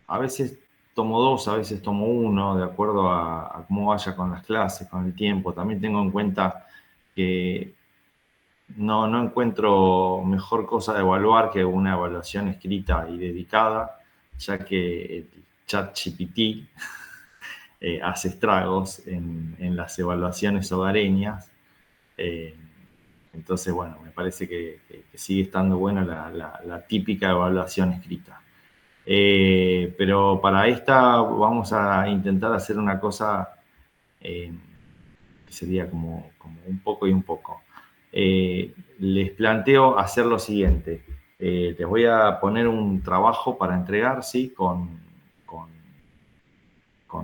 a veces tomo dos, a veces tomo uno, de acuerdo a cómo vaya con las clases, con el tiempo. También tengo en cuenta que no encuentro mejor cosa de evaluar que una evaluación escrita y dedicada, ya que el ChatGPT hace estragos en las evaluaciones hogareñas. Eh, entonces, bueno, me parece que sigue estando buena la típica evaluación escrita. Pero para esta vamos a intentar hacer una cosa que sería como un poco y un poco. Les planteo hacer lo siguiente. Les voy a poner un trabajo para entregar, ¿sí? Con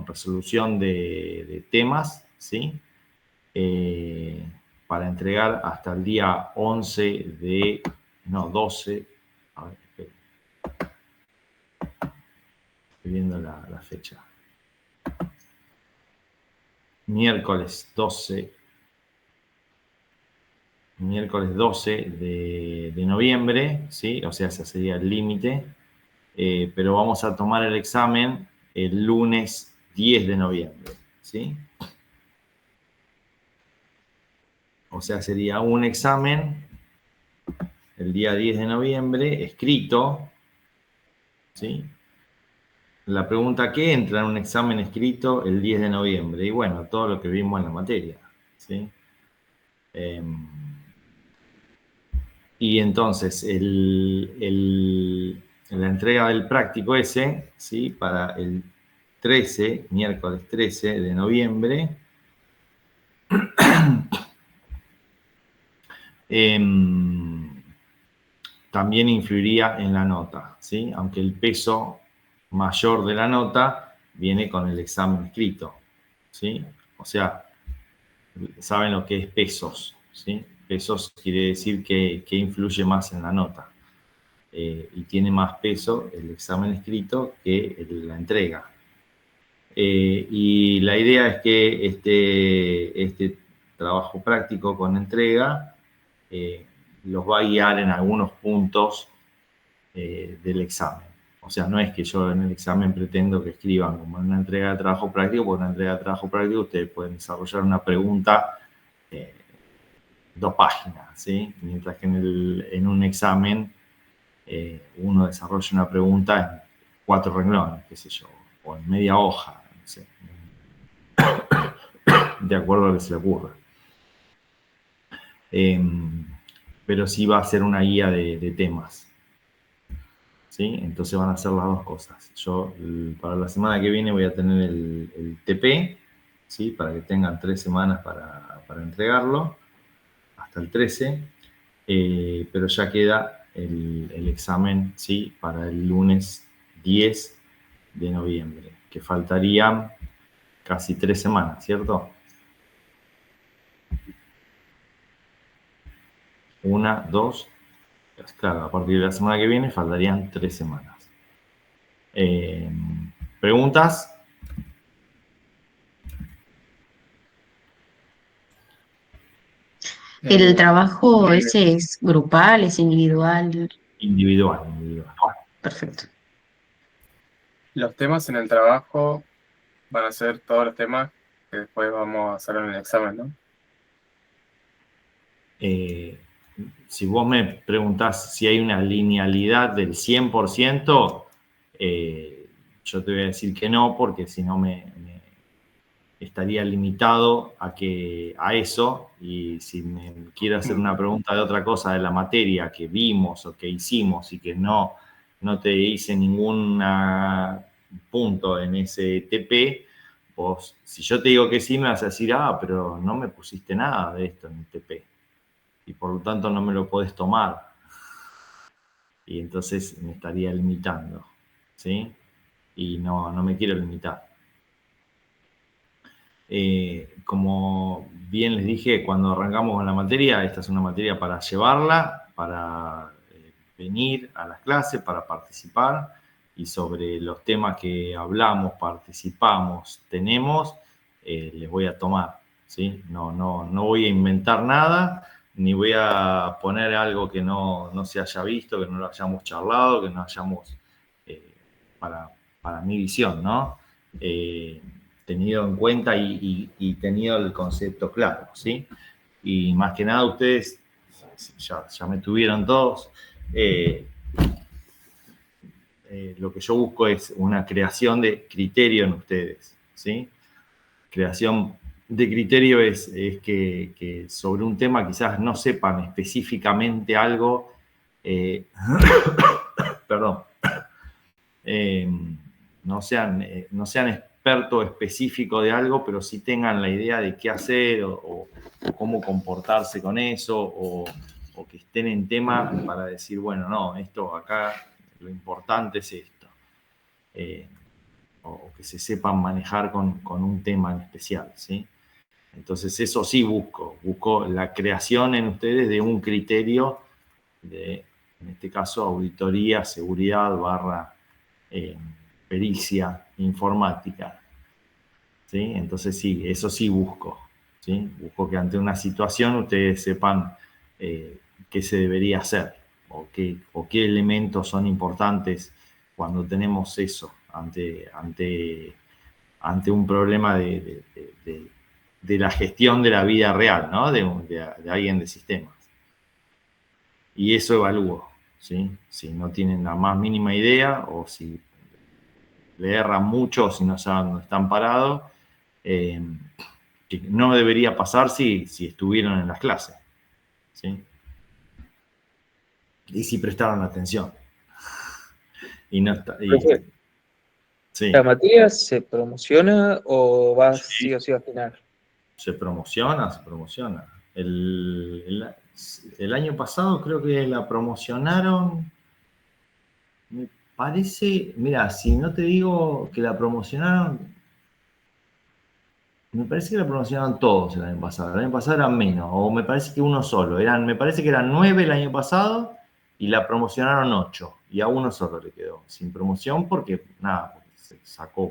resolución de temas, ¿sí? Para entregar hasta el día 12, a ver, estoy viendo la fecha. Miércoles 12 de noviembre, ¿sí? O sea, ese sería el límite, pero vamos a tomar el examen el lunes 10 de noviembre, ¿sí? O sea, sería un examen el día 10 de noviembre, escrito, ¿sí? La pregunta, ¿qué entra en un examen escrito el 10 de noviembre? Y bueno, todo lo que vimos en la materia, ¿sí? Y entonces, la entrega del práctico ese, ¿sí? Para el 13, miércoles 13 de noviembre, también influiría en la nota, ¿sí? Aunque el peso mayor de la nota viene con el examen escrito, ¿sí? O sea, saben lo que es pesos, ¿sí? Pesos quiere decir que influye más en la nota. Y tiene más peso el examen escrito que la entrega. Y la idea es que este trabajo práctico con entrega los va a guiar en algunos puntos del examen. O sea, no es que yo en el examen pretendo que escriban como en una entrega de trabajo práctico, porque en una entrega de trabajo práctico ustedes pueden desarrollar una pregunta 2 páginas, ¿sí? Mientras que en un examen uno desarrolla una pregunta en 4 renglones, qué sé yo, o en media hoja, no sé, de acuerdo a lo que se le ocurra. Pero sí va a ser una guía de temas, ¿sí? Entonces van a ser las dos cosas. Yo para la semana que viene voy a tener el TP, ¿sí? Para que tengan 3 semanas para entregarlo, hasta el 13, pero ya queda el examen, ¿sí? Para el lunes 10 de noviembre, que faltarían casi 3 semanas, ¿cierto? 1, 2, claro, a partir de la semana que viene faltarían 3 semanas. ¿Preguntas? ¿El trabajo ese es grupal, es individual? Individual, individual. Perfecto. Los temas en el trabajo van a ser todos los temas que después vamos a hacer en el examen, ¿no? Si vos me preguntás si hay una linealidad del 100%, yo te voy a decir que no, porque si no me estaría limitado a eso, y si me quiero hacer una pregunta de otra cosa de la materia que vimos o que hicimos y que no te hice ningún punto en ese TP, vos, si yo te digo que sí, me vas a decir, pero no me pusiste nada de esto en el TP, y por lo tanto no me lo podés tomar, y entonces me estaría limitando, ¿sí? Y no me quiero limitar. Como bien les dije, cuando arrancamos con la materia, esta es una materia para llevarla, para venir a las clases, para participar, y sobre los temas que hablamos, participamos, tenemos, les voy a tomar, ¿sí? No voy a inventar nada, ni voy a poner algo que no se haya visto, que no lo hayamos charlado, que no hayamos, para para mi visión, ¿no? Tenido en cuenta y tenido el concepto claro, ¿sí? Y más que nada ustedes ya me tuvieron todos. Lo que yo busco es una creación de criterio en ustedes, ¿sí? Creación de criterio es que sobre un tema quizás no sepan específicamente algo, perdón, no sean expertos específicos de algo, pero sí tengan la idea de qué hacer o cómo comportarse con eso, o que estén en tema para decir, bueno, no, esto acá lo importante es esto. O que se sepan manejar con un tema en especial, ¿sí? Entonces eso sí busco la creación en ustedes de un criterio de, en este caso, auditoría, seguridad, pericia informática, ¿sí? Entonces sí, eso sí busco, ¿sí? Busco que ante una situación ustedes sepan qué se debería hacer o qué elementos son importantes cuando tenemos eso ante un problema de la gestión de la vida real, ¿no? De alguien de sistemas. Y eso evalúo, ¿sí? Si no tienen la más mínima idea o si le erran mucho o si no saben dónde están parados, que no debería pasar si estuvieron en las clases, ¿sí? Y si prestaron atención. Y no está, Profe, sí. ¿la materia se promociona o va sí Sí, o sí al final? se promociona. El año pasado creo que la promocionaron, me parece, mira, si no te digo que la promocionaron, me parece que la promocionaron todos el año pasado. El año pasado eran menos, o me parece que uno solo. Me parece que eran 9 el año pasado y la promocionaron 8. Y a uno solo le quedó sin promoción porque, nada, se sacó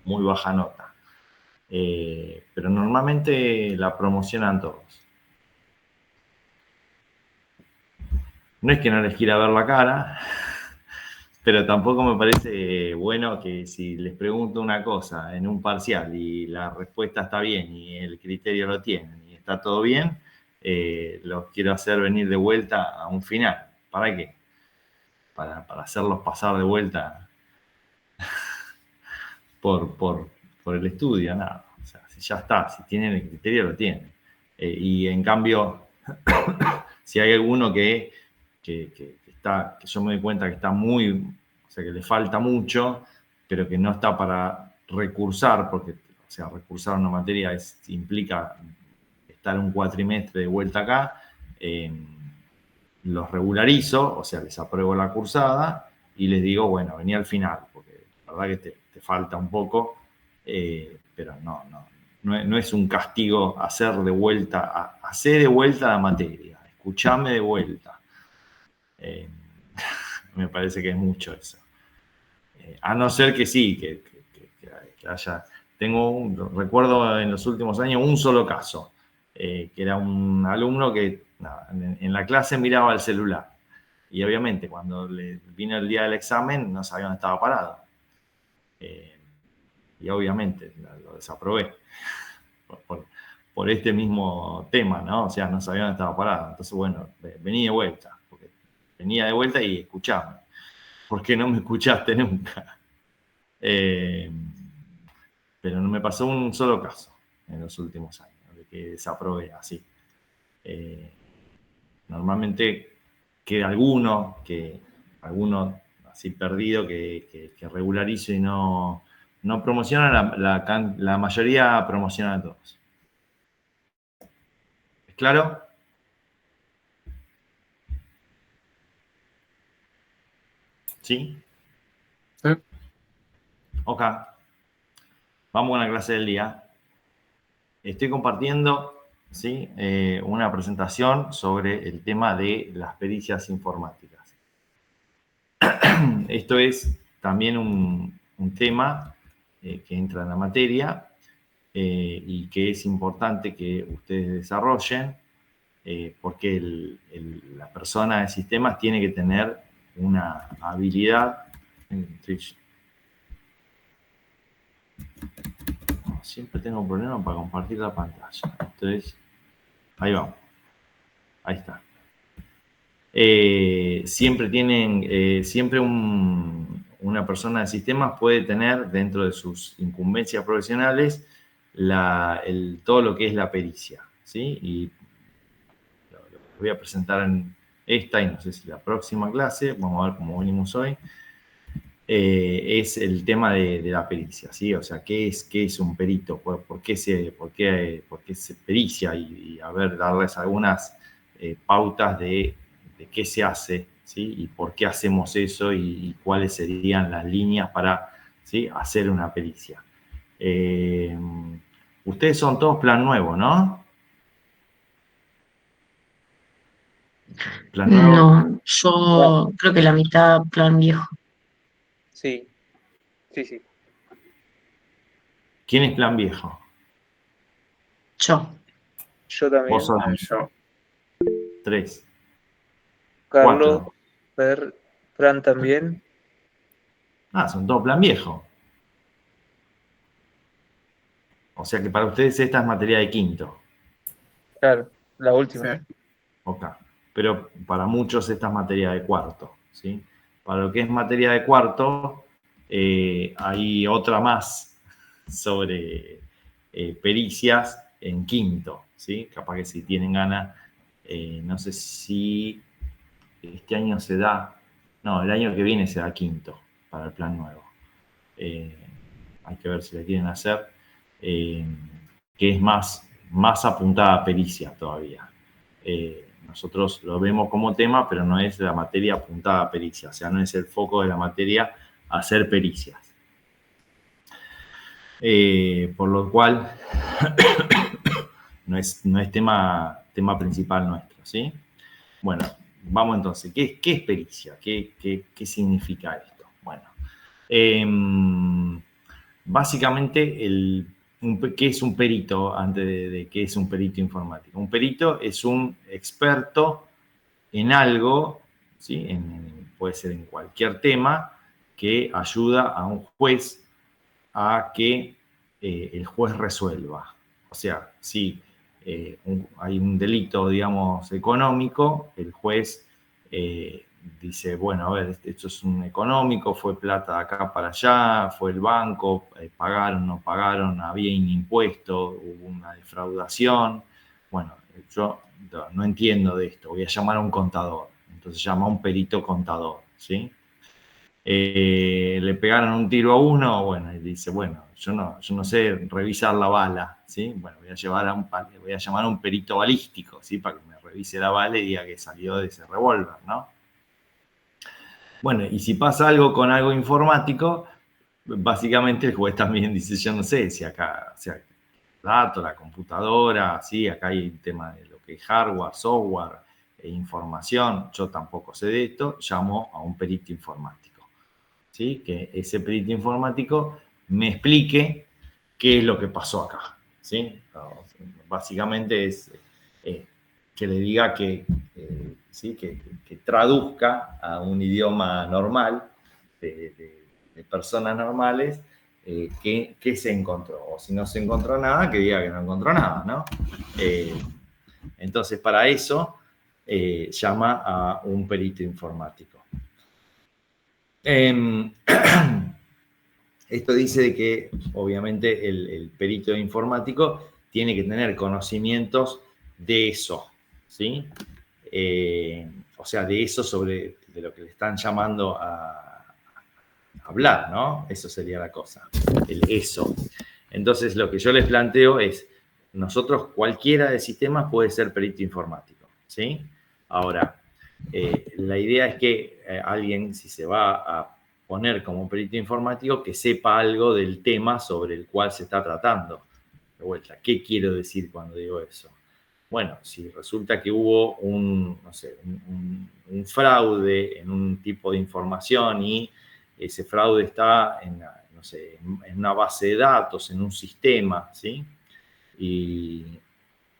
muy baja nota. Pero normalmente la promocionan todos. No es que no les quiera ver la cara, pero tampoco me parece bueno que si les pregunto una cosa en un parcial y la respuesta está bien y el criterio lo tienen y está todo bien, los quiero hacer venir de vuelta a un final. ¿Para qué? Para hacerlos pasar de vuelta por el estudio, nada. O sea, si ya está, si tienen el criterio, lo tienen. Y en cambio, si hay alguno que yo me doy cuenta que está muy, o sea, que le falta mucho, pero que no está para recursar, porque, o sea, recursar una materia implica estar un cuatrimestre de vuelta acá, los regularizo, o sea, les apruebo la cursada y les digo, bueno, vení al final, porque la verdad que te falta un poco, pero no es un castigo hacer de vuelta la materia, escuchame de vuelta. Me parece que es mucho eso. A no ser que sí, que haya... recuerdo en los últimos años un solo caso, que era un alumno que nada, en la clase miraba el celular. Y obviamente cuando le vino el día del examen no sabía dónde estaba parado. Y obviamente lo desaprobé por este mismo tema, ¿no? O sea, no sabía dónde estaba parado. Entonces, bueno, vení de vuelta, porque venía de vuelta y escuchame. ¿Por qué no me escuchaste nunca? Pero no me pasó un solo caso en los últimos años de que desaprobé así. Normalmente queda alguno así perdido que regularizo y no promociona, la mayoría promociona a todos. ¿Es claro? ¿Sí? Sí. Ok. Vamos a la clase del día. Estoy compartiendo, ¿sí? Una presentación sobre el tema de las pericias informáticas. Esto es también un tema que entra en la materia y que es importante que ustedes desarrollen porque la persona de sistemas tiene que tener una habilidad. siempre tengo problemas para compartir la pantalla. Entonces, ahí vamos. Ahí está. Siempre tienen, siempre una persona de sistemas puede tener dentro de sus incumbencias profesionales todo lo que es la pericia, ¿sí? Y lo voy a presentar en esta y no sé si la próxima clase, vamos a ver cómo venimos hoy, es el tema de la pericia, ¿sí? O sea, ¿qué es un perito? ¿Por qué se pericia? Y a ver, darles algunas pautas de qué se hace, ¿sí? Y por qué hacemos eso y cuáles serían las líneas para, ¿sí?, hacer una pericia. Ustedes son todos plan nuevo, ¿no? Plan nuevo. No, yo creo que la mitad plan viejo. Sí, sí. ¿Quién es plan viejo? Yo. Yo también. Vos sos Yo. 3. Carlos, 4. Fran también. Son todos plan viejo. O sea que para ustedes esta es materia de quinto. Claro, la última. Sí. Ok. Pero para muchos esta es materia de cuarto, ¿sí? Para lo que es materia de cuarto, hay otra más sobre pericias en quinto, ¿sí? Capaz que si tienen ganas, no sé si este año se da, no, el año que viene se da quinto para el plan nuevo. Hay que ver si la quieren hacer, que es más apuntada a pericia todavía. Nosotros lo vemos como tema, pero no es la materia apuntada a pericia, o sea, no es el foco de la materia hacer pericias. Por lo cual, no es tema principal nuestro, ¿sí? Bueno, vamos entonces. ¿Qué es pericia? ¿Qué significa esto? Bueno, básicamente, ¿qué es un perito antes de qué es un perito informático? Un perito es un experto en algo, ¿sí? Puede ser en cualquier tema, que ayuda a un juez a que el juez resuelva. O sea, si hay un delito, digamos, económico, el juez dice, bueno, a ver, esto es un económico, fue plata de acá para allá, fue el banco, pagaron, no pagaron, había un impuesto, hubo una defraudación. Bueno, yo no entiendo de esto, voy a llamar a un contador. Entonces llama a un perito contador, ¿sí? Le pegaron un tiro a uno, bueno, y dice, bueno, yo no sé revisar la bala, ¿sí? Bueno, voy a llamar a un perito balístico, ¿sí? Para que me revise la bala y diga que salió de ese revólver, ¿no? Bueno, y si pasa algo con algo informático, básicamente el juez también dice, yo no sé si acá, o sea, datos, la computadora, sí, acá hay un tema de lo que es hardware, software, información, yo tampoco sé de esto, llamo a un perito informático, ¿sí? Que ese perito informático me explique qué es lo que pasó acá, ¿sí? Básicamente es que le diga ¿sí? que traduzca a un idioma normal de personas normales qué se encontró. O si no se encontró nada, que diga que no encontró nada, ¿no? Entonces, para eso llama a un perito informático. Esto dice de que, obviamente, el perito informático tiene que tener conocimientos de eso, ¿sí? O sea, de eso de lo que le están llamando a hablar, ¿no? Eso sería la cosa, el eso. Entonces, lo que yo les planteo es, nosotros, cualquiera de sistemas puede ser perito informático, ¿sí? Ahora, la idea es que alguien, si se va a poner como perito informático, que sepa algo del tema sobre el cual se está tratando. De vuelta, ¿qué quiero decir cuando digo eso? Bueno, si resulta que hubo un fraude en un tipo de información y ese fraude está en una base de datos, en un sistema, ¿sí? Y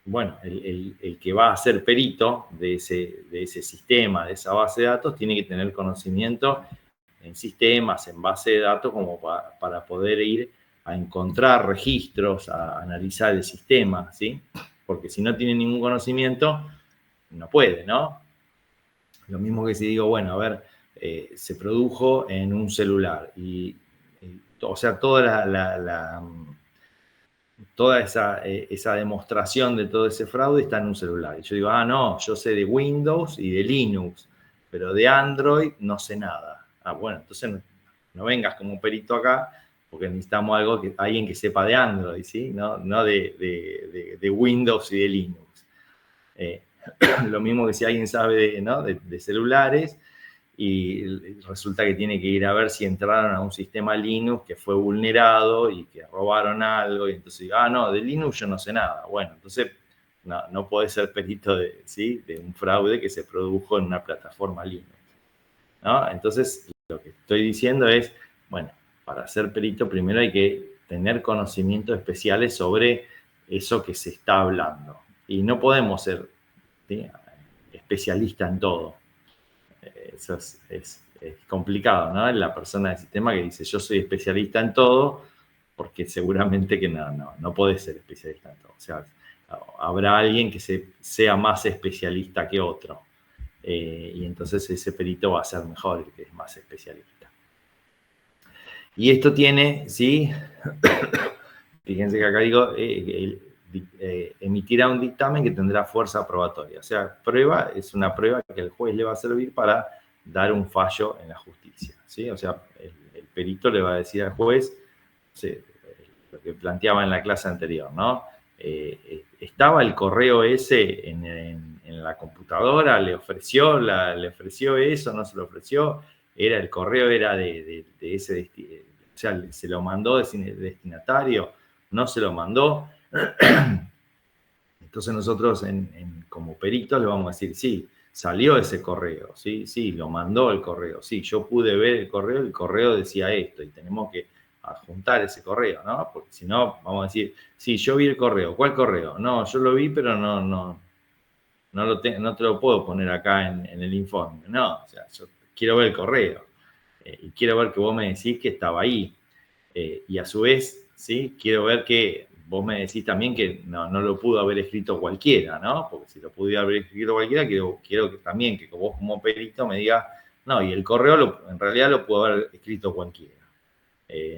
bueno, el que va a ser perito de ese sistema, de esa base de datos, tiene que tener conocimiento en sistemas, en base de datos, como para poder ir encontrar registros, a analizar el sistema, ¿sí? Porque si no tiene ningún conocimiento, no puede, ¿no? Lo mismo que si digo, bueno, a ver, se produjo en un celular o sea, toda esa demostración de todo ese fraude está en un celular. Y yo digo, no, yo sé de Windows y de Linux, pero de Android no sé nada. Bueno, entonces no vengas como perito acá, porque necesitamos alguien que sepa de Android, ¿sí? No de Windows y de Linux. Lo mismo que si alguien sabe de celulares y resulta que tiene que ir a ver si entraron a un sistema Linux que fue vulnerado y que robaron algo, y entonces digo, no, de Linux yo no sé nada. Bueno, entonces no puede ser perito de un fraude que se produjo en una plataforma Linux, ¿no? Entonces, lo que estoy diciendo es, bueno, para ser perito primero hay que tener conocimientos especiales sobre eso que se está hablando. Y no podemos ser, ¿sí?, especialista en todo. Eso es complicado, ¿no? La persona del sistema que dice, yo soy especialista en todo, porque seguramente que no puede ser especialista en todo. O sea, habrá alguien que sea más especialista que otro. Y entonces ese perito va a ser mejor el que es más especialista. Y esto tiene, ¿sí? Fíjense que acá digo, emitirá un dictamen que tendrá fuerza probatoria. O sea, es una prueba que el juez le va a servir para dar un fallo en la justicia, ¿sí? O sea, el perito le va a decir al juez, sí, lo que planteaba en la clase anterior, ¿no? ¿Estaba el correo ese en la computadora? ¿Le ofreció eso? ¿No se lo ofreció? ¿El correo era de ese, o sea, se lo mandó de destinatario? ¿No se lo mandó? Entonces nosotros como peritos le vamos a decir, sí, salió ese correo, sí, lo mandó el correo, sí, yo pude ver el correo decía esto y tenemos que adjuntar ese correo, ¿no? Porque si no, vamos a decir, sí, yo vi el correo, ¿cuál correo? No, yo lo vi, pero no te lo puedo poner acá en el informe, no, o sea, yo quiero ver el correo y quiero ver que vos me decís que estaba ahí. Y a su vez, ¿sí?, quiero ver que vos me decís también que no lo pudo haber escrito cualquiera, ¿no? Porque si lo pudiera haber escrito cualquiera, quiero que también que vos como perito me digas, no, y el correo en realidad lo pudo haber escrito cualquiera.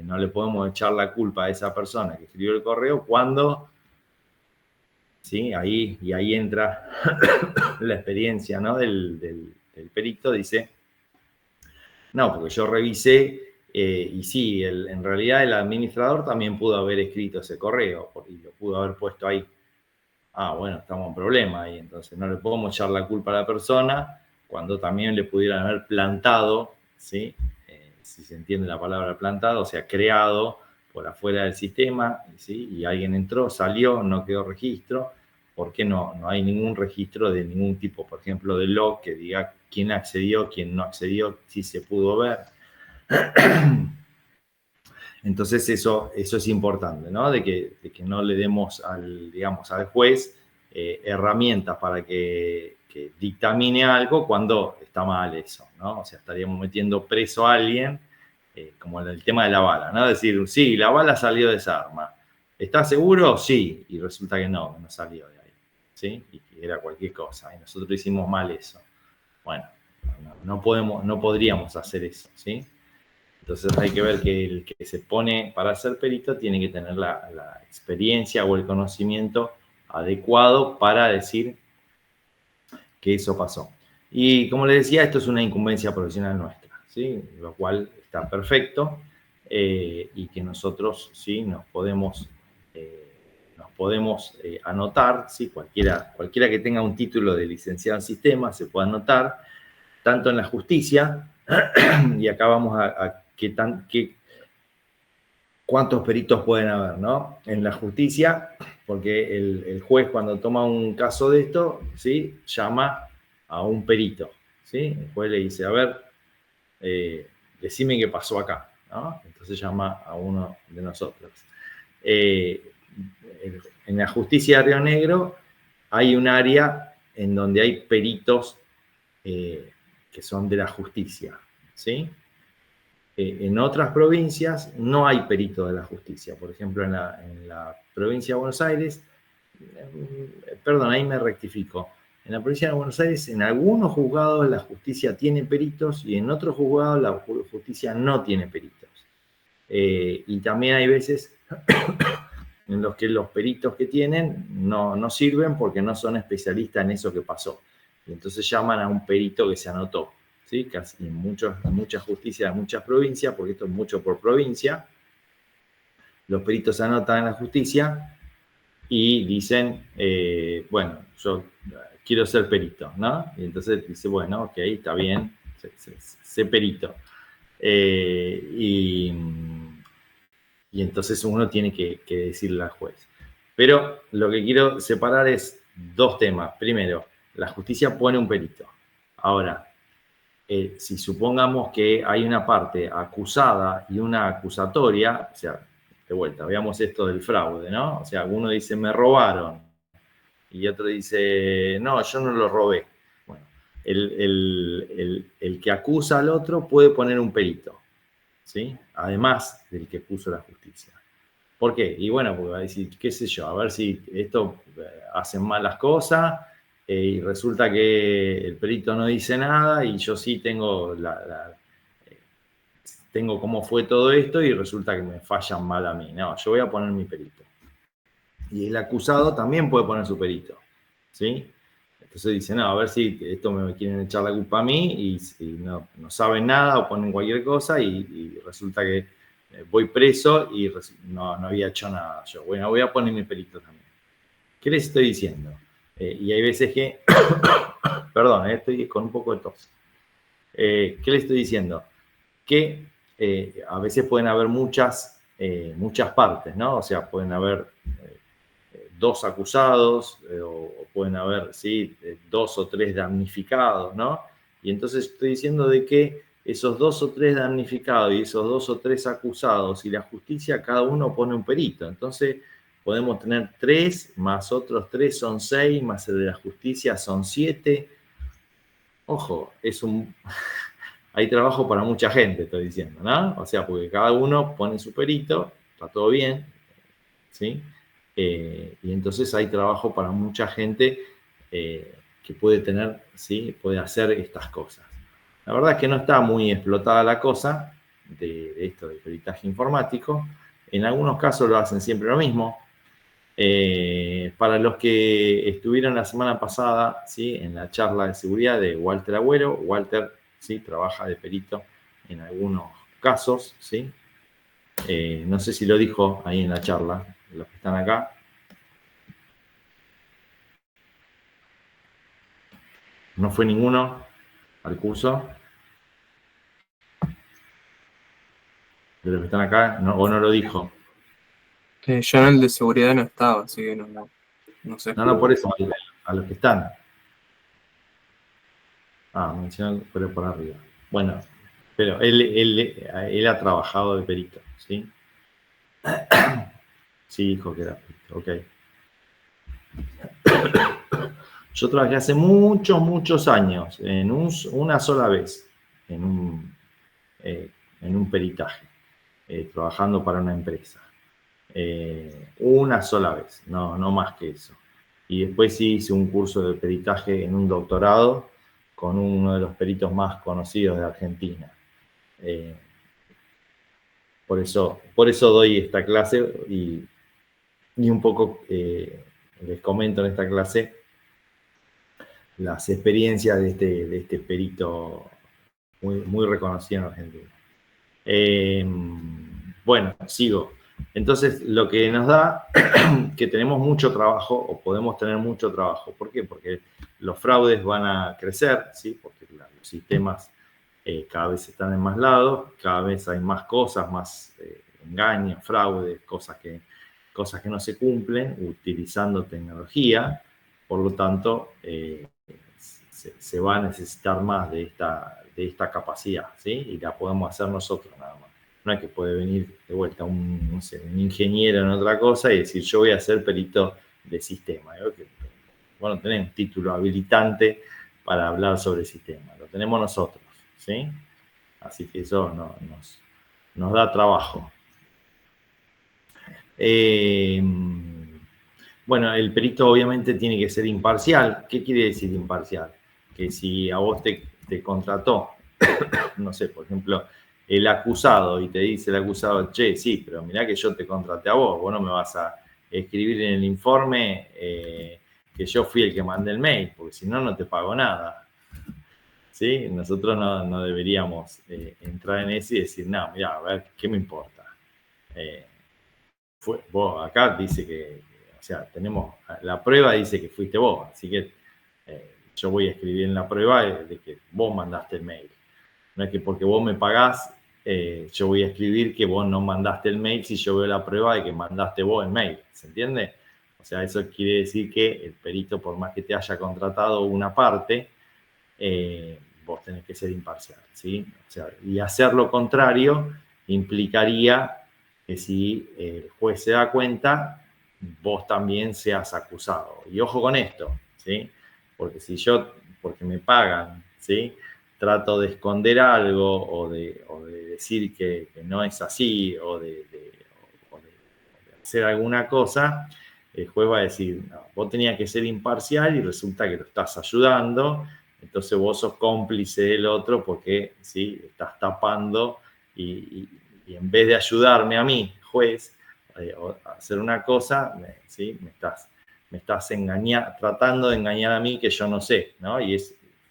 No le podemos echar la culpa a esa persona que escribió el correo cuando, ¿sí?, ahí entra la experiencia, ¿no?, del perito, dice, no, porque yo revisé y sí, en realidad el administrador también pudo haber escrito ese correo y lo pudo haber puesto ahí. Bueno, estamos en problema ahí, entonces no le podemos echar la culpa a la persona cuando también le pudieran haber plantado, ¿sí? Si se entiende la palabra plantado, o sea, creado por afuera del sistema, ¿sí? Y alguien entró, salió, no quedó registro, porque no hay ningún registro de ningún tipo, por ejemplo, de log que diga quién accedió, quién no accedió, si se pudo ver. Entonces eso es importante, ¿no? De que no le demos al juez herramientas para que dictamine algo cuando está mal eso, ¿no? O sea, estaríamos metiendo preso a alguien, como en el tema de la bala, ¿no? Decir, sí, la bala salió de esa arma. ¿Estás seguro? Sí. Y resulta que no salió de ahí, ¿sí? Y que era cualquier cosa. Y nosotros hicimos mal eso. Bueno, no podríamos hacer eso, ¿sí? Entonces hay que ver que el que se pone para ser perito tiene que tener la experiencia o el conocimiento adecuado para decir que eso pasó. Y como les decía, esto es una incumbencia profesional nuestra, ¿sí? Lo cual está perfecto y que nosotros, ¿sí?, nos podemos anotar, ¿sí? Cualquiera que tenga un título de licenciado en sistemas se puede anotar, tanto en la justicia, y acá vamos a cuántos peritos pueden haber, ¿no? En la justicia, porque el juez cuando toma un caso de esto, ¿sí?, llama a un perito, ¿sí? El juez le dice, a ver, decime qué pasó acá, ¿no? Entonces llama a uno de nosotros. En la justicia de Río Negro hay un área en donde hay peritos que son de la justicia, ¿sí? En otras provincias no hay perito de la justicia. Por ejemplo, en la provincia de Buenos Aires, perdón, ahí me rectifico. En la provincia de Buenos Aires, en algunos juzgados la justicia tiene peritos y en otros juzgados la justicia no tiene peritos. Y también hay veces en los que los peritos que tienen no sirven porque no son especialistas en eso que pasó. Y entonces llaman a un perito que se anotó. ¿Sí? Casi en muchas justicias, en muchas provincias, porque esto es mucho por provincia, los peritos se anotan en la justicia y dicen, bueno, yo quiero ser perito, ¿no? Y entonces dice, bueno, ok, está bien, sé perito. Y entonces uno tiene que decirle al juez. Pero lo que quiero separar es dos temas. Primero, la justicia pone un perito. Ahora, si supongamos que hay una parte acusada y una acusatoria, o sea, de vuelta, veamos esto del fraude, ¿no? O sea, uno dice, me robaron, y otro dice, no, yo no lo robé. Bueno, el que acusa al otro puede poner un perito, ¿sí? Además del que puso la justicia. ¿Por qué? Y bueno, porque va a decir, qué sé yo, a ver si esto hacen mal las cosas, y resulta que el perito no dice nada y yo sí tengo tengo cómo fue todo esto y resulta que me fallan mal a mí. No, yo voy a poner mi perito. Y el acusado también puede poner su perito, ¿sí? Entonces dice, no, a ver si esto me quieren echar la culpa a mí y no saben nada o ponen cualquier cosa y resulta que voy preso y no había hecho nada yo. Bueno, voy a poner mi perito también. ¿Qué les estoy diciendo? Y hay veces que, perdón, estoy con un poco de tos. ¿Qué les estoy diciendo? Que a veces pueden haber muchas partes, ¿no? O sea, pueden haber dos acusados o pueden haber, ¿sí? Dos o tres damnificados, ¿no? Y entonces estoy diciendo de que esos dos o tres damnificados y esos dos o tres acusados y la justicia, cada uno pone un perito. Entonces podemos tener 3, más otros 3 son 6, más el de la justicia son 7. Ojo, hay trabajo para mucha gente, estoy diciendo, ¿no? O sea, porque cada uno pone su perito, está todo bien, ¿sí? Y entonces hay trabajo para mucha gente que puede tener, ¿sí? Puede hacer estas cosas. La verdad es que no está muy explotada la cosa de esto del peritaje informático. En algunos casos lo hacen siempre lo mismo. Para los que estuvieron la semana pasada, ¿sí? En la charla de seguridad de Walter Agüero, Walter, ¿sí? Trabaja de perito en algunos casos, ¿sí? No sé si lo dijo ahí en la charla, los que están acá. ¿No fue ninguno al curso? ¿De los que están acá? No, ¿o no lo dijo? Yo en el de seguridad no estaba, así que no sé. No, por eso, a los que están. Mencionó, pero por arriba. Bueno, pero él ha trabajado de perito, ¿sí? Sí, dijo que era perito, ok. Yo trabajé hace muchos años, una sola vez, en un peritaje, trabajando para una empresa. Una sola vez, no más que eso. Y después sí hice un curso de peritaje en un doctorado con uno de los peritos más conocidos de Argentina. Por eso doy esta clase y un poco les comento en esta clase las experiencias de este perito muy reconocido en Argentina. Bueno, sigo. Entonces, lo que nos da que tenemos mucho trabajo o podemos tener mucho trabajo. ¿Por qué? Porque los fraudes van a crecer, ¿sí? Porque los sistemas cada vez están en más lados, cada vez hay más cosas, más engaños, fraudes, cosas que no se cumplen utilizando tecnología. Por lo tanto, se va a necesitar más de esta capacidad, ¿sí? Y la podemos hacer nosotros nada más. No es que puede venir de vuelta un ingeniero en otra cosa y decir, yo voy a ser perito de sistema. Bueno, tenemos un título habilitante para hablar sobre sistema. Lo tenemos nosotros, ¿sí? Así que eso nos da trabajo. Bueno, el perito obviamente tiene que ser imparcial. ¿Qué quiere decir imparcial? Que si a vos te contrató, no sé, por ejemplo, el acusado, y te dice el acusado, che, sí, pero mirá que yo te contraté a vos no me vas a escribir en el informe que yo fui el que mandé el mail, porque si no, no te pago nada. ¿Sí? Nosotros no deberíamos entrar en eso y decir, no, mirá, a ver, ¿qué me importa? Vos acá dice que, o sea, tenemos, la prueba dice que fuiste vos, así que yo voy a escribir en la prueba de que vos mandaste el mail. No es que porque vos me pagás, yo voy a escribir que vos no mandaste el mail si yo veo la prueba de que mandaste vos el mail, ¿se entiende? O sea, eso quiere decir que el perito, por más que te haya contratado una parte, vos tenés que ser imparcial, ¿sí? O sea, y hacer lo contrario implicaría que si el juez se da cuenta, vos también seas acusado. Y ojo con esto, ¿sí? Porque si yo, porque me pagan, ¿sí? Trato de esconder algo o de decir que no es así o de hacer alguna cosa, el juez va a decir, no, vos tenías que ser imparcial y resulta que lo estás ayudando, entonces vos sos cómplice del otro porque ¿sí? Estás tapando y en vez de ayudarme a mí, juez, a hacer una cosa, ¿sí? me estás tratando de engañar a mí que yo no sé, ¿no? Y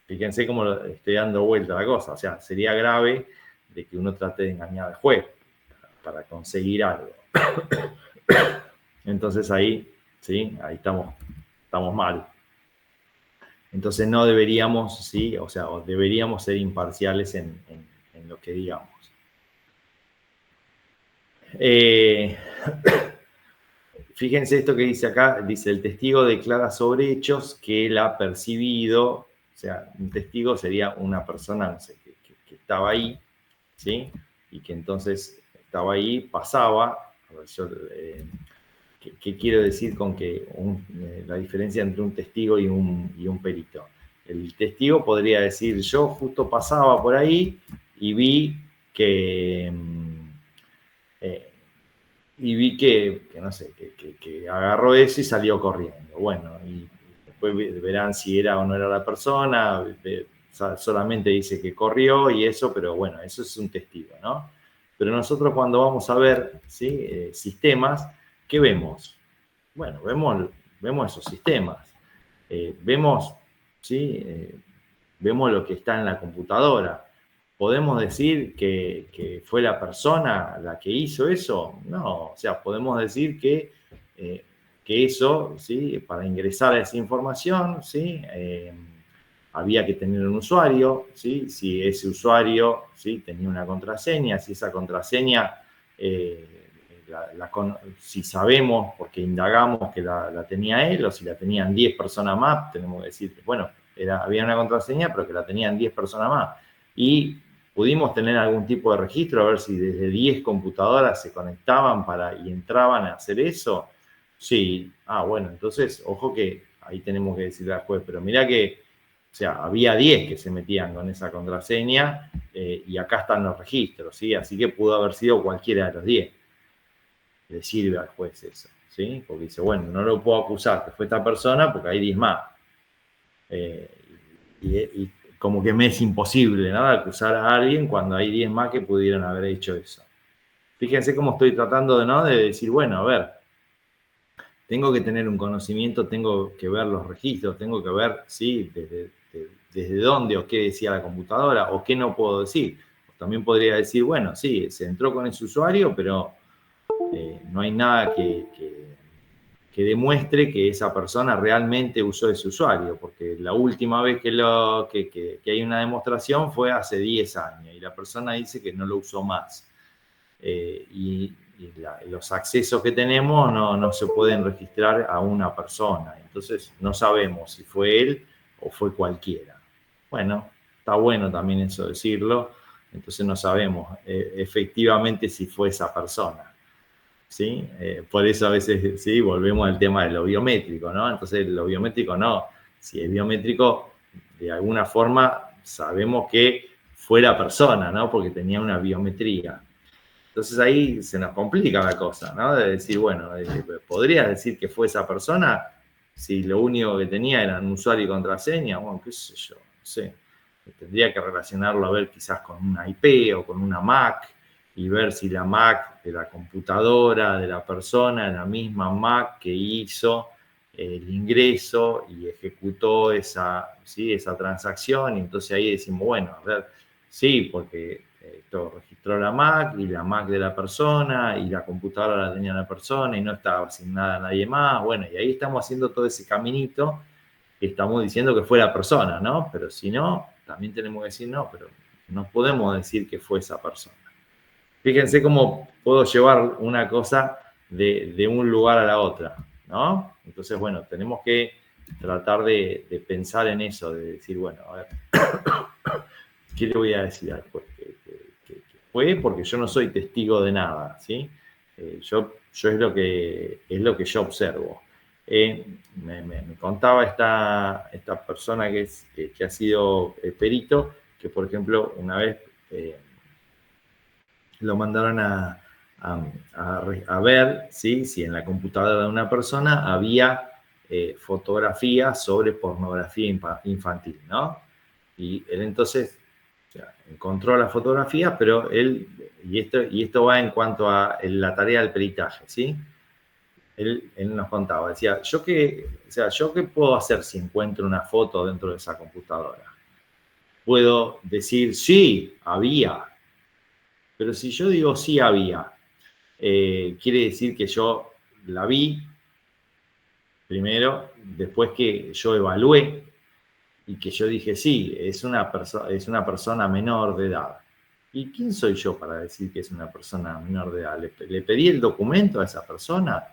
fíjense cómo estoy dando vuelta a la cosa, o sea, sería grave de que uno trate de engañar al juez para conseguir algo. Entonces ahí, ¿sí? Ahí estamos mal. Entonces no deberíamos, ¿sí? O sea, deberíamos ser imparciales en lo que digamos. Fíjense esto que dice acá, dice el testigo declara sobre hechos que él ha percibido, o sea, un testigo sería una persona, no sé, que estaba ahí, ¿sí? Y que entonces estaba ahí, pasaba, a ver, yo, ¿qué quiero decir con que la diferencia entre un testigo y un perito? El testigo podría decir, yo justo pasaba por ahí y vi que no sé, que agarró eso y salió corriendo. Bueno, y después verán si era o no era la persona, solamente dice que corrió y eso, pero bueno, eso es un testigo, ¿no? Pero nosotros cuando vamos a ver, ¿sí? Sistemas, ¿qué vemos? Bueno, vemos esos sistemas. Vemos, ¿sí? Vemos lo que está en la computadora. ¿Podemos decir que fue la persona la que hizo eso? No, o sea, podemos decir que eso, ¿sí? Para ingresar a esa información, ¿sí? Había que tener un usuario, ¿sí? Si ese usuario, ¿sí? Tenía una contraseña, si esa contraseña, si sabemos, porque indagamos que la tenía él, o si la tenían 10 personas más, tenemos que decir, bueno, había una contraseña, pero que la tenían 10 personas más. Y pudimos tener algún tipo de registro, a ver si desde 10 computadoras se conectaban y entraban a hacer eso. Sí, bueno, entonces, ojo que ahí tenemos que decirle al juez, pero mirá que, o sea, había 10 que se metían con esa contraseña y acá están los registros, ¿sí? Así que pudo haber sido cualquiera de los 10. Le sirve al juez eso, ¿sí? Porque dice, bueno, no lo puedo acusar que fue esta persona porque hay 10 más. Y como que me es imposible, ¿no? Acusar a alguien cuando hay 10 más que pudieron haber hecho eso. Fíjense cómo estoy tratando de decir, bueno, a ver, tengo que tener un conocimiento, tengo que ver los registros, tengo que ver, ¿sí? Desde dónde o qué decía la computadora o qué no puedo decir. También podría decir, bueno, sí, se entró con ese usuario, pero no hay nada que demuestre que esa persona realmente usó ese usuario, porque la última vez que hay una demostración fue hace 10 años y la persona dice que no lo usó más. Y los accesos que tenemos no se pueden registrar a una persona, entonces no sabemos si fue él o fue cualquiera. Bueno, está bueno también eso decirlo, entonces no sabemos efectivamente si fue esa persona. ¿Sí? Por eso a veces ¿sí? Volvemos al tema de lo biométrico, ¿no? Entonces lo biométrico no, si es biométrico, de alguna forma sabemos que fue la persona, ¿no? Porque tenía una biometría. Entonces ahí se nos complica la cosa, ¿no? De decir, bueno, ¿podrías decir que fue esa persona si lo único que tenía era un usuario y contraseña? Bueno, qué sé yo, no sé. Tendría que relacionarlo a ver quizás con una IP o con una Mac y ver si la Mac de la computadora de la persona es la misma Mac que hizo el ingreso y ejecutó esa transacción. Y entonces ahí decimos, bueno, a ver, sí, porque esto registró la Mac y la Mac de la persona y la computadora la tenía la persona y no estaba asignada a nadie más. Bueno, y ahí estamos haciendo todo ese caminito que estamos diciendo que fue la persona, ¿no? Pero si no, también tenemos que decir no, pero no podemos decir que fue esa persona. Fíjense cómo puedo llevar una cosa de un lugar a la otra, ¿no? Entonces, bueno, tenemos que tratar de pensar en eso, de decir, bueno, a ver, ¿qué le voy a decir al juez? Que fue porque yo no soy testigo de nada, ¿sí? Yo es lo que yo observo. Me contaba esta persona que ha sido perito, que por ejemplo una vez lo mandaron a ver, ¿sí? Si en la computadora de una persona había fotografías sobre pornografía infantil, ¿no? Y él entonces, o sea, encontró las fotografías, pero él, y esto va en cuanto a la tarea del peritaje, ¿sí? Él nos contaba, decía, ¿yo qué puedo hacer si encuentro una foto dentro de esa computadora? Puedo decir, sí, había. Pero si yo digo sí había, quiere decir que yo la vi primero, después que yo evalué y que yo dije, sí, es una persona menor de edad. ¿Y quién soy yo para decir que es una persona menor de edad? ¿Le pedí el documento a esa persona?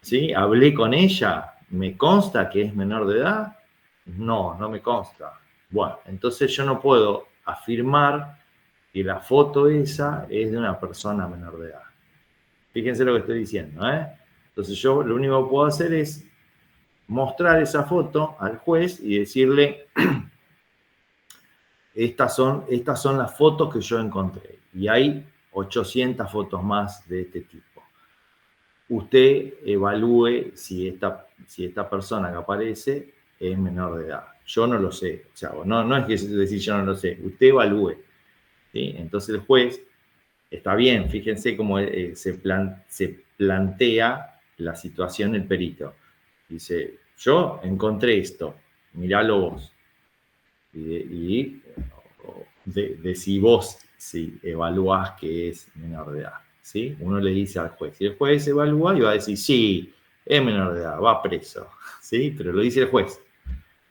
¿Sí? ¿Hablé con ella? ¿Me consta que es menor de edad? No, no me consta. Bueno, entonces yo no puedo afirmar que la foto esa es de una persona menor de edad. Fíjense lo que estoy diciendo, ¿eh? Entonces yo lo único que puedo hacer es mostrar esa foto al juez y decirle, estas son las fotos que yo encontré. Y hay 800 fotos más de este tipo. Usted evalúe si esta persona que aparece es menor de edad. Yo no lo sé. O sea, no es que decir yo no lo sé. Usted evalúe. ¿Sí? Entonces el juez está bien. Fíjense cómo se plantea la situación el perito. Dice, yo encontré esto. Míralo vos. Y si vos evaluás que es menor de edad. ¿Sí? Uno le dice al juez. Y el juez evalúa y va a decir, sí, es menor de edad, va preso. ¿Sí? Pero lo dice el juez.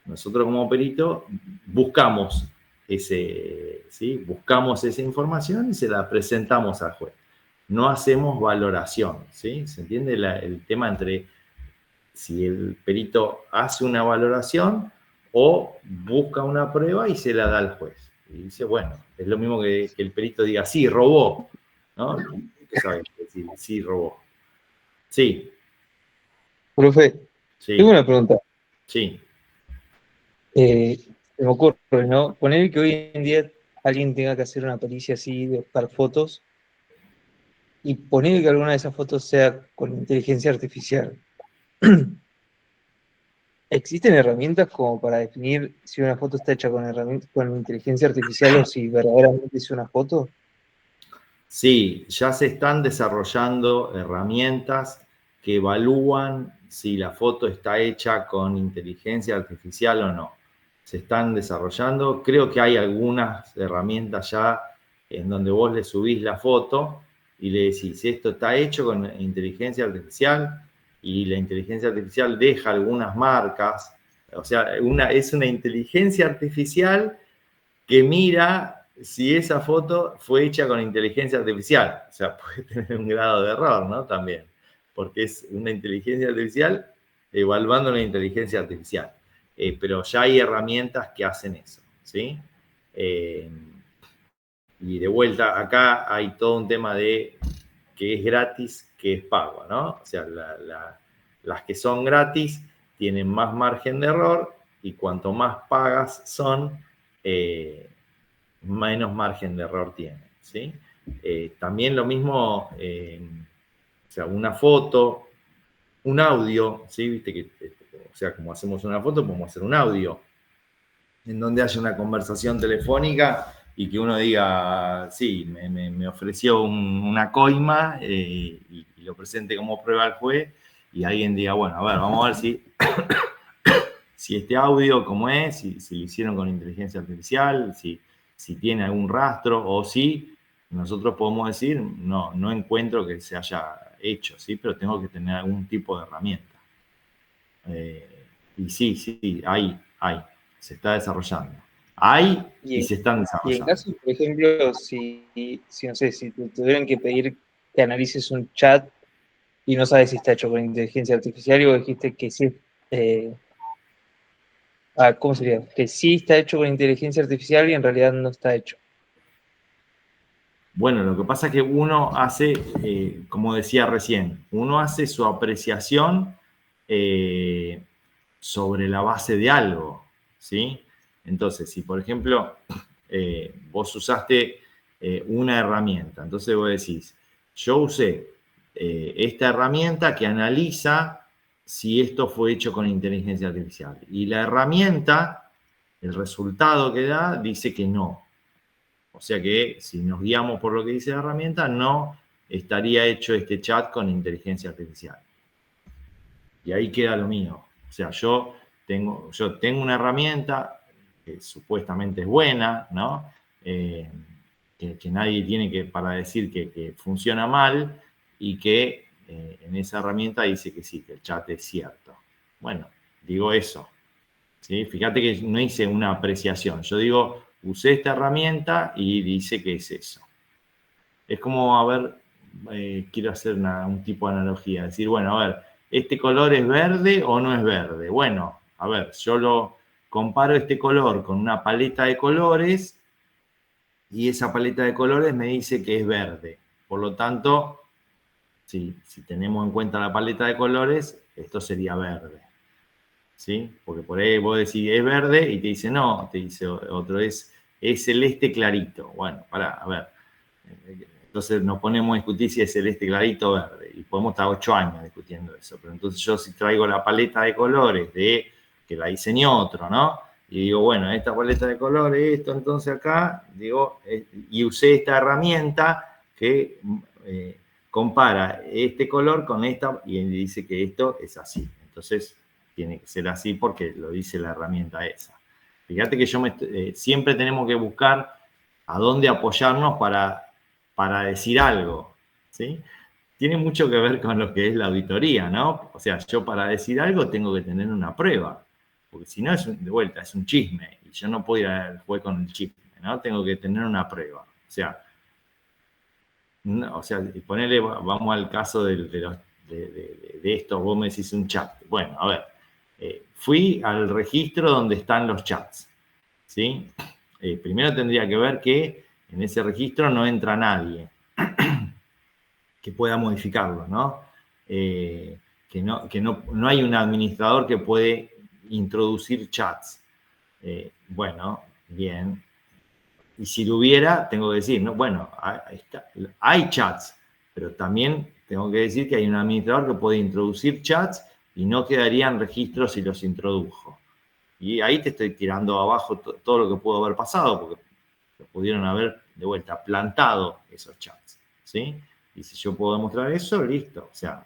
Nosotros como perito buscamos buscamos esa información y se la presentamos al juez. No hacemos valoración. ¿Sí? ¿Se entiende el tema entre si el perito hace una valoración o busca una prueba y se la da al juez? Y dice, bueno, es lo mismo que el perito diga, sí, robó, ¿no? ¿Sabes? Decir, sí, robó. Sí. Profe, Sí. tengo una pregunta. Sí. Se me ocurre, ¿no? Poner que hoy en día alguien tenga que hacer una pericia así de buscar fotos y poner que alguna de esas fotos sea con inteligencia artificial. ¿Existen herramientas como para definir si una foto está hecha con inteligencia artificial o si verdaderamente es una foto? Sí, ya se están desarrollando herramientas que evalúan si la foto está hecha con inteligencia artificial o no. Se están desarrollando. Creo que hay algunas herramientas ya en donde vos le subís la foto y le decís, esto está hecho con inteligencia artificial, y la inteligencia artificial deja algunas marcas. O sea, es una inteligencia artificial que mira si esa foto fue hecha con inteligencia artificial. O sea, puede tener un grado de error, ¿no? También, porque es una inteligencia artificial evaluando la inteligencia artificial. Pero ya hay herramientas que hacen eso, ¿sí? Y de vuelta, acá hay todo un tema de que es gratis, que es pago, ¿no? O sea, las que son gratis tienen más margen de error y cuanto más pagas son, menos margen de error tienen, ¿sí? También lo mismo, o sea, una foto, un audio, ¿sí? Viste que, o sea, como hacemos una foto, podemos hacer un audio, en donde haya una conversación telefónica y que uno diga, sí, me ofreció una coima y lo presente como prueba al juez, y alguien diga, bueno, a ver, vamos a ver si este audio, cómo es, si lo hicieron con inteligencia artificial, si tiene algún rastro, o si nosotros podemos decir, no encuentro que se haya hecho, ¿sí? Pero tengo que tener algún tipo de herramienta. Y sí, hay, se está desarrollando. Hay y se están Y en desarrollando. caso, por ejemplo, no sé, si te tuvieran que pedir que analices un chat y no sabes si está hecho con inteligencia artificial, y vos dijiste que sí, ¿cómo sería? Que sí está hecho con inteligencia artificial y en realidad no está hecho. Bueno, lo que pasa es que uno hace, como decía recién, uno hace su apreciación sobre la base de algo, ¿sí? Entonces, si por ejemplo vos usaste una herramienta, entonces vos decís, yo usé esta herramienta que analiza si esto fue hecho con inteligencia artificial. Y la herramienta, el resultado que da, dice que no. O sea que si nos guiamos por lo que dice la herramienta, no estaría hecho este chat con inteligencia artificial. Y ahí queda lo mío. O sea, yo tengo una herramienta que supuestamente es buena, ¿no? Que nadie tiene para decir que funciona mal, y que en esa herramienta dice que sí, que el chat es cierto. Bueno, digo eso. ¿Sí? Fíjate que no hice una apreciación. Yo digo, usé esta herramienta y dice que es eso. Es como, a ver, quiero hacer un tipo de analogía. Decir, bueno, a ver, ¿este color es verde o no es verde? Bueno, a ver, yo lo comparo este color con una paleta de colores y esa paleta de colores me dice que es verde. Por lo tanto, si tenemos en cuenta la paleta de colores, esto sería verde. ¿Sí? Porque por ahí vos decís es verde y te dice no, te dice otro es celeste clarito. Bueno, pará, a ver. Entonces nos ponemos a discutir si es celeste clarito o verde, y podemos estar 8 años discutiendo eso. Pero entonces yo, si traigo la paleta de colores que la diseñó otro, ¿no? Y digo, bueno, esta paleta de colores, esto entonces acá, digo, y usé esta herramienta que compara este color con esta y dice que esto es así. Entonces tiene que ser así porque lo dice la herramienta esa. Fíjate que siempre tenemos que buscar a dónde apoyarnos para decir algo, ¿sí? Tiene mucho que ver con lo que es la auditoría, ¿no? O sea, yo para decir algo tengo que tener una prueba, porque si no, de vuelta, es un chisme, y yo no puedo ir al juez con el chisme, ¿no? Tengo que tener una prueba. O sea, ponerle, vamos al caso de esto, vos me decís un chat. Bueno, a ver, fui al registro donde están los chats, ¿sí? Primero tendría que ver que en ese registro no entra nadie que pueda modificarlo, ¿no? Que no hay un administrador que puede introducir chats. Bueno, bien. Y si lo hubiera, tengo que decir, no, bueno, hay chats, pero también tengo que decir que hay un administrador que puede introducir chats y no quedarían registros si los introdujo. Y ahí te estoy tirando abajo todo lo que pudo haber pasado, porque pudieron haber, de vuelta, plantado esos chats, ¿sí? Y si yo puedo demostrar eso, listo. O sea,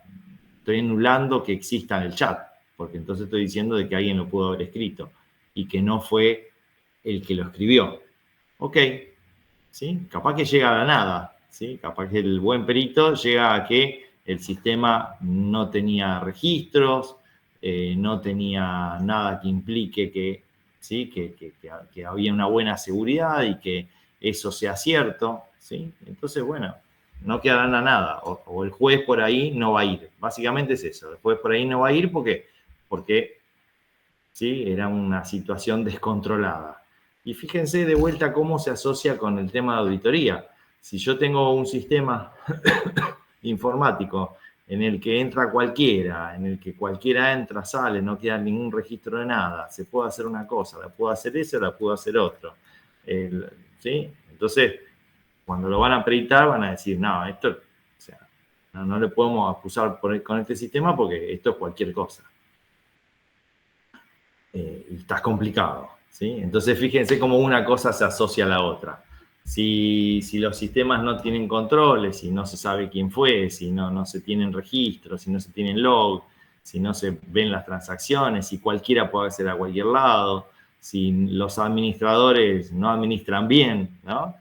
estoy anulando que exista en el chat, porque entonces estoy diciendo de que alguien lo pudo haber escrito y que no fue el que lo escribió. Ok, ¿sí? Capaz que llega a la nada, ¿sí? Capaz que el buen perito llega a que el sistema no tenía registros, no tenía nada que implique que, ¿sí? que había una buena seguridad y que eso sea cierto, ¿sí? Entonces, bueno, no quedará nada, o el juez por ahí no va a ir. Básicamente es eso, el juez por ahí no va a ir porque ¿sí? Era una situación descontrolada. Y fíjense de vuelta cómo se asocia con el tema de auditoría. Si yo tengo un sistema informático en el que entra cualquiera, en el que cualquiera entra, sale, no queda ningún registro de nada, se puede hacer una cosa, la puedo hacer esa, la puedo hacer otro. ¿Sí? Entonces, cuando lo van a peritar van a decir, no, esto, o sea, no le podemos acusar con este sistema porque esto es cualquier cosa. Y está complicado, ¿sí? Entonces fíjense cómo una cosa se asocia a la otra. Si los sistemas no tienen controles, si no se sabe quién fue, si no se tienen registros, si no se tienen log, si no se ven las transacciones, si cualquiera puede acceder a cualquier lado, si los administradores no administran bien, ¿no?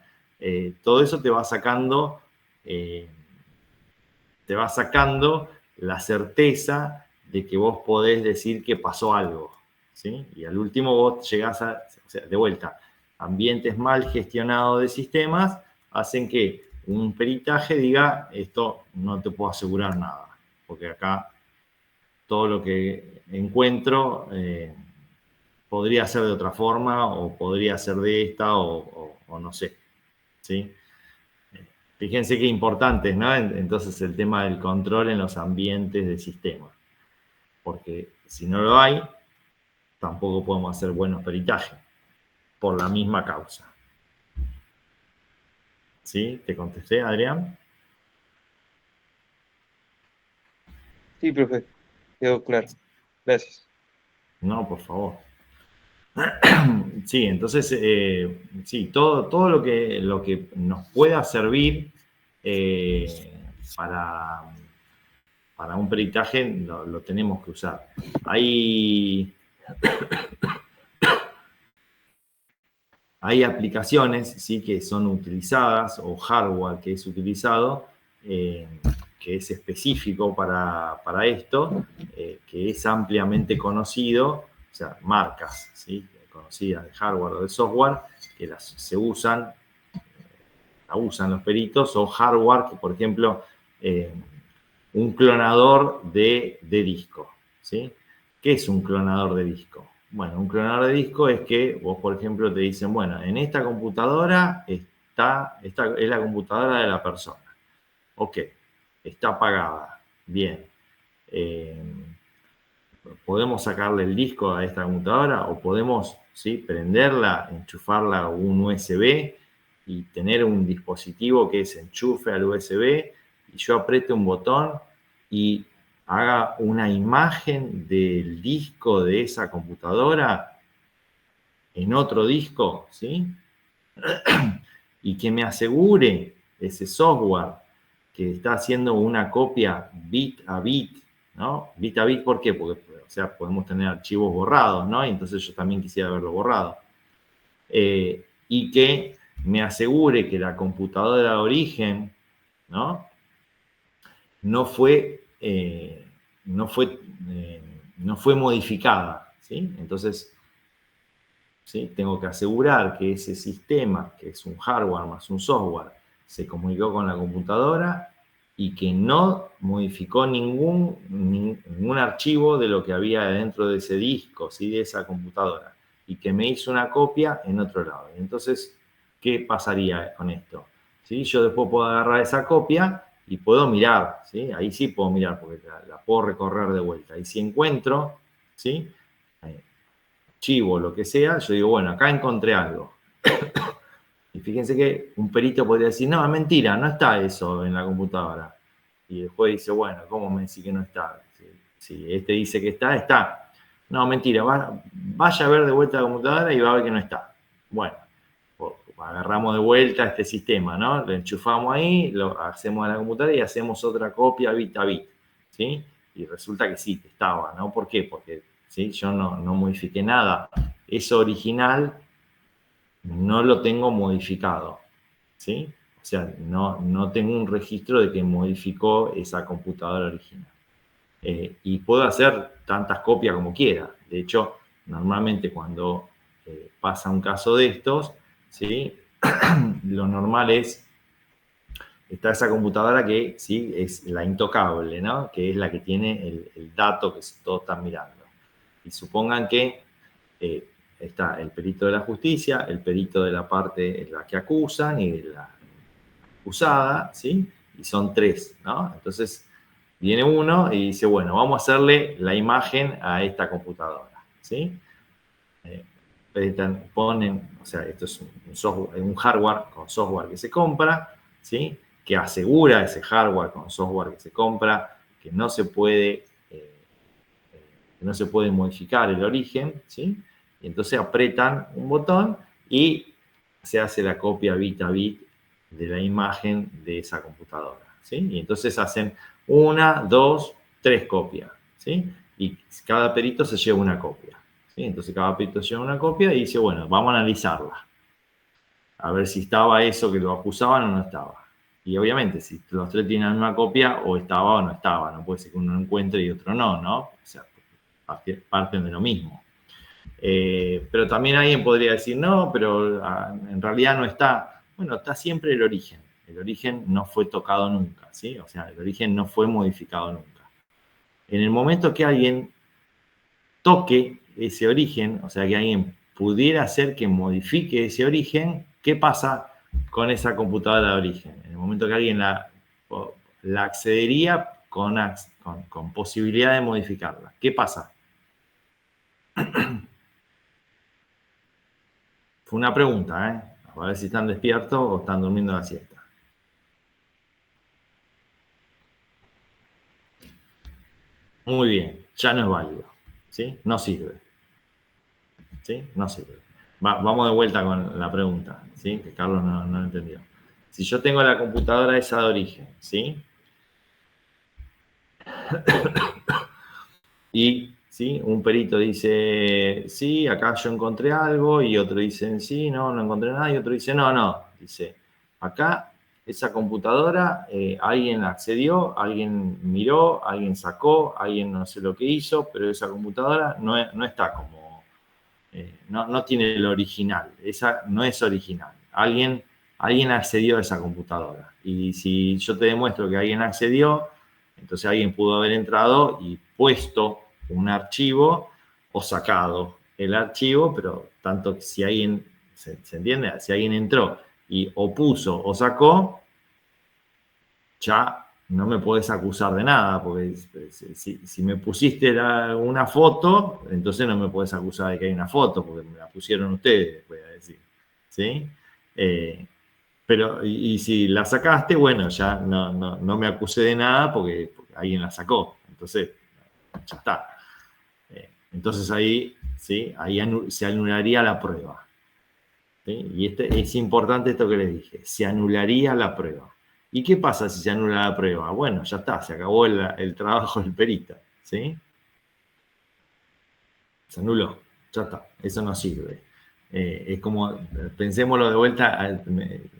Todo eso te va sacando la certeza de que vos podés decir que pasó algo, ¿sí? Y al último vos llegás o sea, de vuelta, ambientes mal gestionados de sistemas hacen que un peritaje diga, esto no te puedo asegurar nada, porque acá todo lo que encuentro podría ser de otra forma, o podría ser de esta, o no sé, ¿sí? Fíjense qué importante, ¿no? Entonces el tema del control en los ambientes de sistema. Porque si no lo hay, tampoco podemos hacer buenos peritajes, por la misma causa. ¿Sí? ¿Te contesté, Adrián? Sí, profe, quedó claro. Gracias. No, por favor. Sí, entonces, sí, todo lo que nos pueda servir para un peritaje lo tenemos que usar. Hay aplicaciones, ¿sí?, que son utilizadas, o hardware que es utilizado, que es específico para esto, que es ampliamente conocido, o sea, marcas, ¿sí?, conocidas de hardware o de software, que se usan, la usan los peritos, o hardware que, por ejemplo, un clonador de disco, ¿sí? ¿Qué es un clonador de disco? Bueno, un clonador de disco es que vos, por ejemplo, te dicen, bueno, en esta computadora esta es la computadora de la persona. Ok, está apagada. Bien. Podemos sacarle el disco a esta computadora, o podemos, ¿sí?, prenderla, enchufarla a un USB y tener un dispositivo que se enchufe al USB y yo apriete un botón y haga una imagen del disco de esa computadora en otro disco, ¿sí? Y que me asegure ese software que está haciendo una copia bit a bit, ¿no? Bit a bit, ¿por qué? Porque, o sea, podemos tener archivos borrados, ¿no? Y entonces yo también quisiera verlo borrado. Y que me asegure que la computadora de origen, ¿no?, no fue modificada, ¿sí? Entonces, ¿sí?, tengo que asegurar que ese sistema, que es un hardware más un software, se comunicó con la computadora y que no modificó ningún archivo de lo que había dentro de ese disco, ¿sí?, de esa computadora, y que me hizo una copia en otro lado. Entonces, ¿qué pasaría con esto? ¿Sí? Yo después puedo agarrar esa copia y puedo mirar, ¿sí? Ahí sí puedo mirar porque la puedo recorrer de vuelta. Y si encuentro, ¿sí?, archivo, lo que sea, yo digo, bueno, acá encontré algo. Y fíjense que un perito podría decir, no, es mentira, no está eso en la computadora. Y después dice, bueno, ¿cómo me decís que no está? Si este dice que está, está. No, mentira, vaya a ver de vuelta la computadora y va a ver que no está. Bueno, agarramos de vuelta este sistema, ¿no? Lo enchufamos ahí, lo hacemos a la computadora y hacemos otra copia bit a bit, ¿sí? Y resulta que sí, que estaba, ¿no? ¿Por qué? Porque, ¿sí?, yo no modifiqué nada. Eso original no lo tengo modificado, ¿sí? O sea, no tengo un registro de que modificó esa computadora original. Y puedo hacer tantas copias como quiera. De hecho, normalmente cuando pasa un caso de estos, ¿sí?, lo normal es, está esa computadora que, ¿sí?, es la intocable, ¿no?, que es la que tiene el dato que todos están mirando. Y supongan que está el perito de la justicia, el perito de la parte en la que acusan y de la acusada, ¿sí? Y son tres, ¿no? Entonces viene uno y dice, bueno, vamos a hacerle la imagen a esta computadora, ¿sí? ponen, o sea, esto es un software, un hardware con software que se compra, ¿sí? Que asegura ese hardware con software que se compra, que no se puede, modificar el origen, ¿sí? Y entonces apretan un botón y se hace la copia bit a bit de la imagen de esa computadora, ¿sí? Y entonces hacen 1, 2, 3 copias, ¿sí? Y cada perito se lleva una copia, ¿sí? Entonces cada perito lleva una copia y dice, bueno, vamos a analizarla. A ver si estaba eso que lo acusaban o no estaba. Y obviamente, si los tres tienen la misma copia, o estaba o no estaba. No puede ser que uno encuentre y otro no, ¿no? O sea, parten de lo mismo. Pero también alguien podría decir, no, pero en realidad no está. Bueno, está siempre el origen. El origen no fue tocado nunca, ¿sí? O sea, el origen no fue modificado nunca. En el momento que alguien toque ese origen, o sea, que alguien pudiera hacer que modifique ese origen, ¿qué pasa con esa computadora de origen? En el momento que alguien la accedería con posibilidad de modificarla. ¿Qué pasa? Fue una pregunta, ¿eh? A ver si están despiertos o están durmiendo la siesta. Muy bien, ya no es válido, ¿sí? No sirve, ¿sí? No sirve. Vamos de vuelta con la pregunta, ¿sí? Que Carlos no entendió. Si yo tengo la computadora esa de origen, ¿sí? Y ¿sí? Un perito dice, sí, acá yo encontré algo, y otro dice, sí, no encontré nada, y otro dice, no. Dice, acá esa computadora, alguien accedió, alguien miró, alguien sacó, alguien no sé lo que hizo, pero esa computadora no está como, no tiene el original, esa no es original. Alguien accedió a esa computadora. Y si yo te demuestro que alguien accedió, entonces alguien pudo haber entrado y puesto un archivo o sacado el archivo, pero tanto que si alguien, ¿se entiende? Si alguien entró y o puso o sacó, ya no me podés acusar de nada, porque si me pusiste una foto, entonces no me podés acusar de que hay una foto, porque me la pusieron ustedes, voy a decir. ¿Sí? Pero, y si la sacaste, bueno, ya no me acusé de nada porque alguien la sacó. Entonces, ya está. Entonces ahí, ¿sí? Ahí se anularía la prueba. ¿Sí? Y es importante esto que les dije, se anularía la prueba. ¿Y qué pasa si se anula la prueba? Bueno, ya está, se acabó el trabajo del perito. ¿Sí? Se anuló, ya está, eso no sirve. Es como, pensémoslo de vuelta,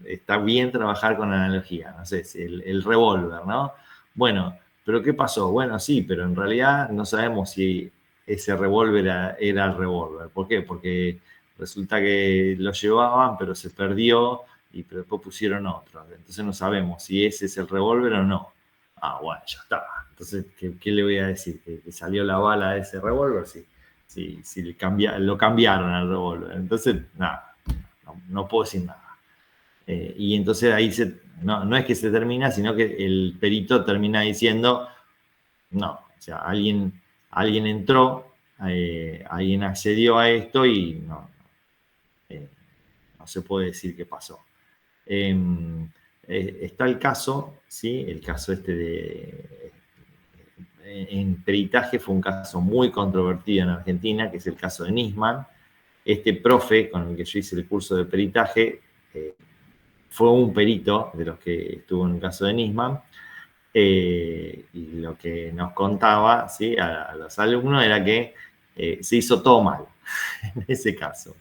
está bien trabajar con analogía, no sé, el revólver, ¿no? Bueno, pero ¿qué pasó? Bueno, sí, pero en realidad no sabemos si ese revólver era el revólver. ¿Por qué? Porque resulta que lo llevaban, pero se perdió pero después pusieron otro. Entonces no sabemos si ese es el revólver o no. Ah, bueno, ya está. Entonces, ¿qué le voy a decir? ¿Que salió la bala de ese revólver? Sí. Si lo cambiaron al revólver. Entonces, nada, no puedo decir nada. Y entonces ahí no es que se termina, sino que el perito termina diciendo, no, o sea, alguien entró, alguien accedió a esto y no se puede decir qué pasó. Está el caso, ¿sí? El caso en peritaje fue un caso muy controvertido en Argentina, que es el caso de Nisman. Este profe con el que yo hice el curso de peritaje fue un perito de los que estuvo en el caso de Nisman. Y lo que nos contaba, ¿sí? a los alumnos era que se hizo todo mal en ese caso.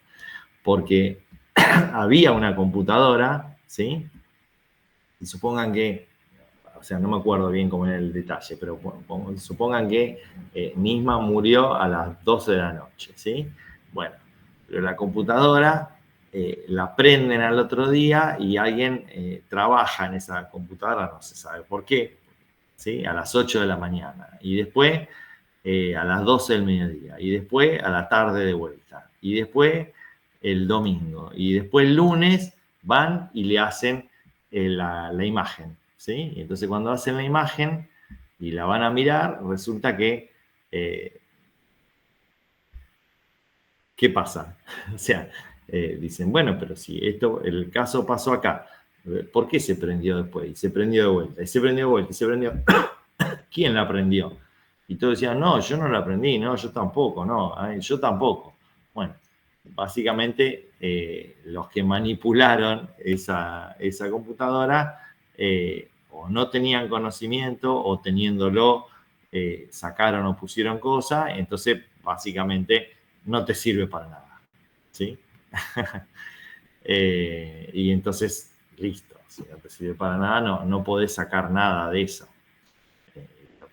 Porque había una computadora, ¿sí? Y supongan que, o sea, no me acuerdo bien cómo era el detalle, pero supongan que Nisman murió a las 12 de la noche, ¿sí? Bueno, pero la computadora la prenden al otro día y alguien trabaja en esa computadora, no se sabe por qué, ¿sí? A las 8 de la mañana. Y después a las 12 del mediodía. Y después a la tarde de vuelta. Y después el domingo. Y después el lunes van y le hacen la imagen, ¿sí? Y entonces cuando hacen la imagen y la van a mirar, resulta que ¿qué pasa? O sea, dicen, bueno, pero si el caso pasó acá, ¿por qué se prendió después? Y se prendió de vuelta, y se prendió de vuelta, y se prendió. ¿Quién la prendió? Y todos decían, no, yo no la prendí, no, yo tampoco, no, yo tampoco. Bueno, básicamente los que manipularon esa computadora o no tenían conocimiento o teniéndolo sacaron o pusieron cosas, entonces básicamente no te sirve para nada, ¿sí? Y entonces, listo, si no te sirve para nada, no podés sacar nada de eso.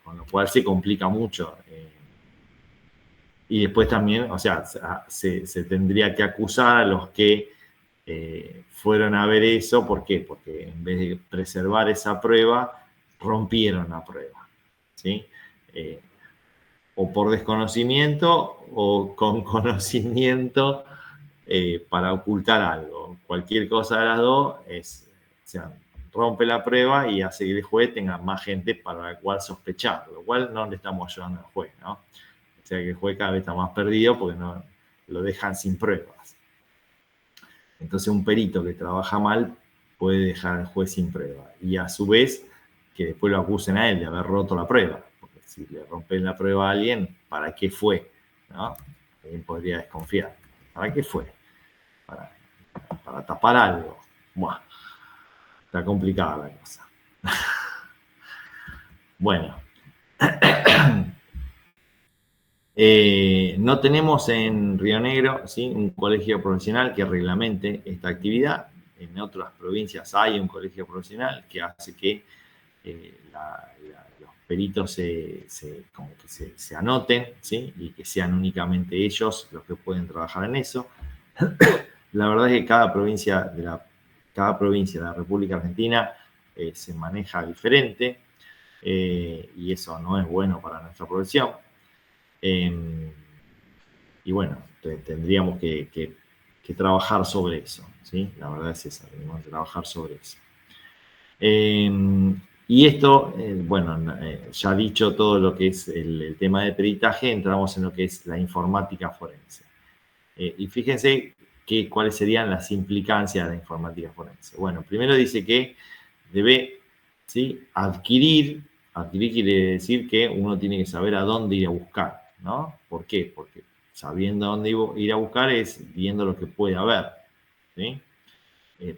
Con lo cual se complica mucho. Y después también, o sea, se tendría que acusar a los que fueron a ver eso. ¿Por qué? Porque en vez de preservar esa prueba, rompieron la prueba, ¿sí? O por desconocimiento o con conocimiento para ocultar algo. Cualquier cosa de las dos o sea, rompe la prueba y hace que el juez tenga más gente para la cual sospechar, lo cual no le estamos ayudando al juez, ¿no? O sea que el juez cada vez está más perdido porque no lo dejan sin pruebas. Entonces un perito que trabaja mal puede dejar al juez sin prueba y a su vez que después lo acusen a él de haber roto la prueba, porque si le rompen la prueba a alguien, ¿para qué fue? ¿No? Alguien podría desconfiar. ¿Para qué fue? Para tapar algo. Buah, está complicada la cosa. Bueno. No tenemos en Río Negro, ¿sí?, un colegio profesional que reglamente esta actividad. En otras provincias hay un colegio profesional que hace que los peritos como que se anoten, ¿sí?, y que sean únicamente ellos los que pueden trabajar en eso. La verdad es que cada provincia de la República Argentina se maneja diferente y eso no es bueno para nuestra profesión. Y bueno, tendríamos que trabajar sobre eso, ¿sí? La verdad es esa, tenemos que trabajar sobre eso. Y esto, bueno, ya dicho todo lo que es el tema de peritaje, entramos en lo que es la informática forense. Y fíjense cuáles serían las implicancias de la informática forense. Bueno, primero dice que debe, ¿sí?, adquirir quiere decir que uno tiene que saber a dónde ir a buscar, ¿no? ¿Por qué? Porque sabiendo a dónde ir a buscar es viendo lo que puede haber, ¿sí?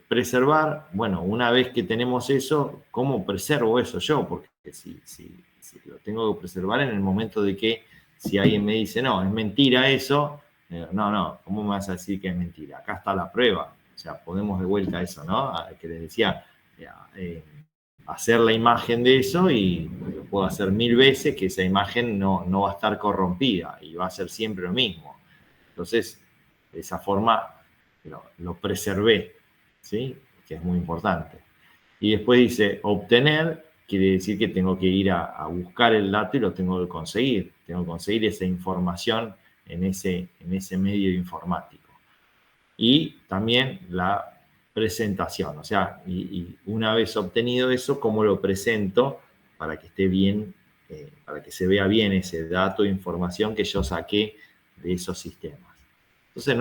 Preservar, bueno, una vez que tenemos eso, ¿cómo preservo eso yo? Porque si lo tengo que preservar en el momento de que si alguien me dice, no, es mentira eso, no, ¿cómo me vas a decir que es mentira? Acá está la prueba. O sea, podemos de vuelta a eso, ¿no? Que les decía, hacer la imagen de eso y lo puedo hacer 1000 veces que esa imagen no va a estar corrompida y va a ser siempre lo mismo. Entonces, de esa forma lo preservé, ¿sí?, que es muy importante. Y después dice, obtener, quiere decir que tengo que ir a buscar el dato y lo tengo que conseguir. Tengo que conseguir esa información en ese medio informático. Y también la presentación, o sea, y una vez obtenido eso, ¿cómo lo presento para que esté bien, para que se vea bien ese dato e información que yo saqué de esos sistemas? Entonces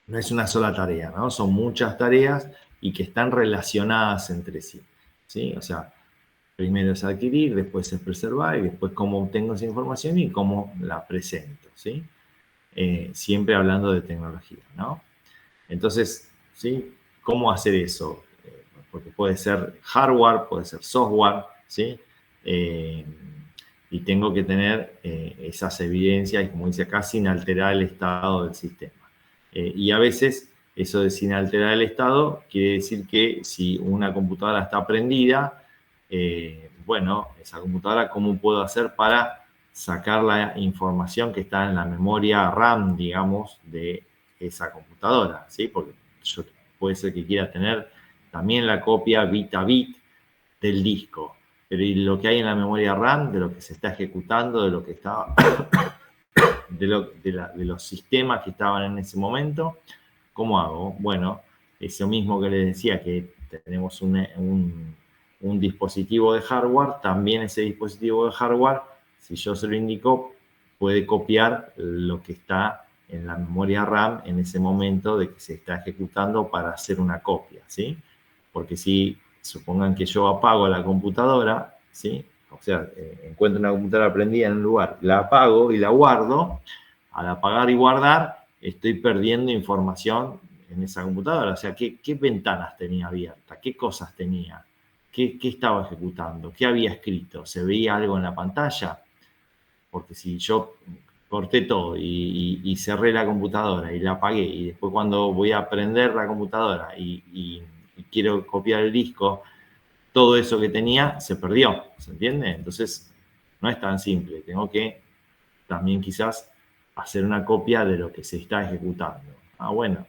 no es una sola tarea, ¿no? Son muchas tareas y que están relacionadas entre sí, ¿sí? O sea, primero es adquirir, después es preservar y después cómo obtengo esa información y cómo la presento, ¿sí? Siempre hablando de tecnología, ¿no? Entonces, ¿sí?, ¿cómo hacer eso? Porque puede ser hardware, puede ser software, ¿sí? Y tengo que tener esas evidencias, y como dice acá, sin alterar el estado del sistema. Y a veces, eso de sin alterar el estado, quiere decir que si una computadora está prendida, bueno, esa computadora, ¿cómo puedo hacer para sacar la información que está en la memoria RAM, digamos, de esa computadora, ¿sí? Porque puede ser que quiera tener también la copia bit a bit del disco, pero ¿y lo que hay en la memoria RAM, de lo que se está ejecutando, de lo que estaba, de los sistemas que estaban en ese momento? ¿Cómo hago? Bueno, eso mismo que les decía, que tenemos un dispositivo de hardware, también ese dispositivo de hardware, si yo se lo indico, puede copiar lo que está en la memoria RAM en ese momento de que se está ejecutando para hacer una copia, ¿sí? Porque si supongan que yo apago la computadora, ¿sí? O sea, encuentro una computadora prendida en un lugar, la apago y la guardo. Al apagar y guardar, estoy perdiendo información en esa computadora. O sea, ¿qué ventanas tenía abiertas? ¿Qué cosas tenía? ¿Qué estaba ejecutando? ¿Qué había escrito? ¿Se veía algo en la pantalla? Porque si yo corté todo y cerré la computadora y la apagué, y después cuando voy a prender la computadora y quiero copiar el disco, todo eso que tenía se perdió, ¿se entiende? Entonces, no es tan simple. Tengo que también quizás hacer una copia de lo que se está ejecutando. Ah, bueno.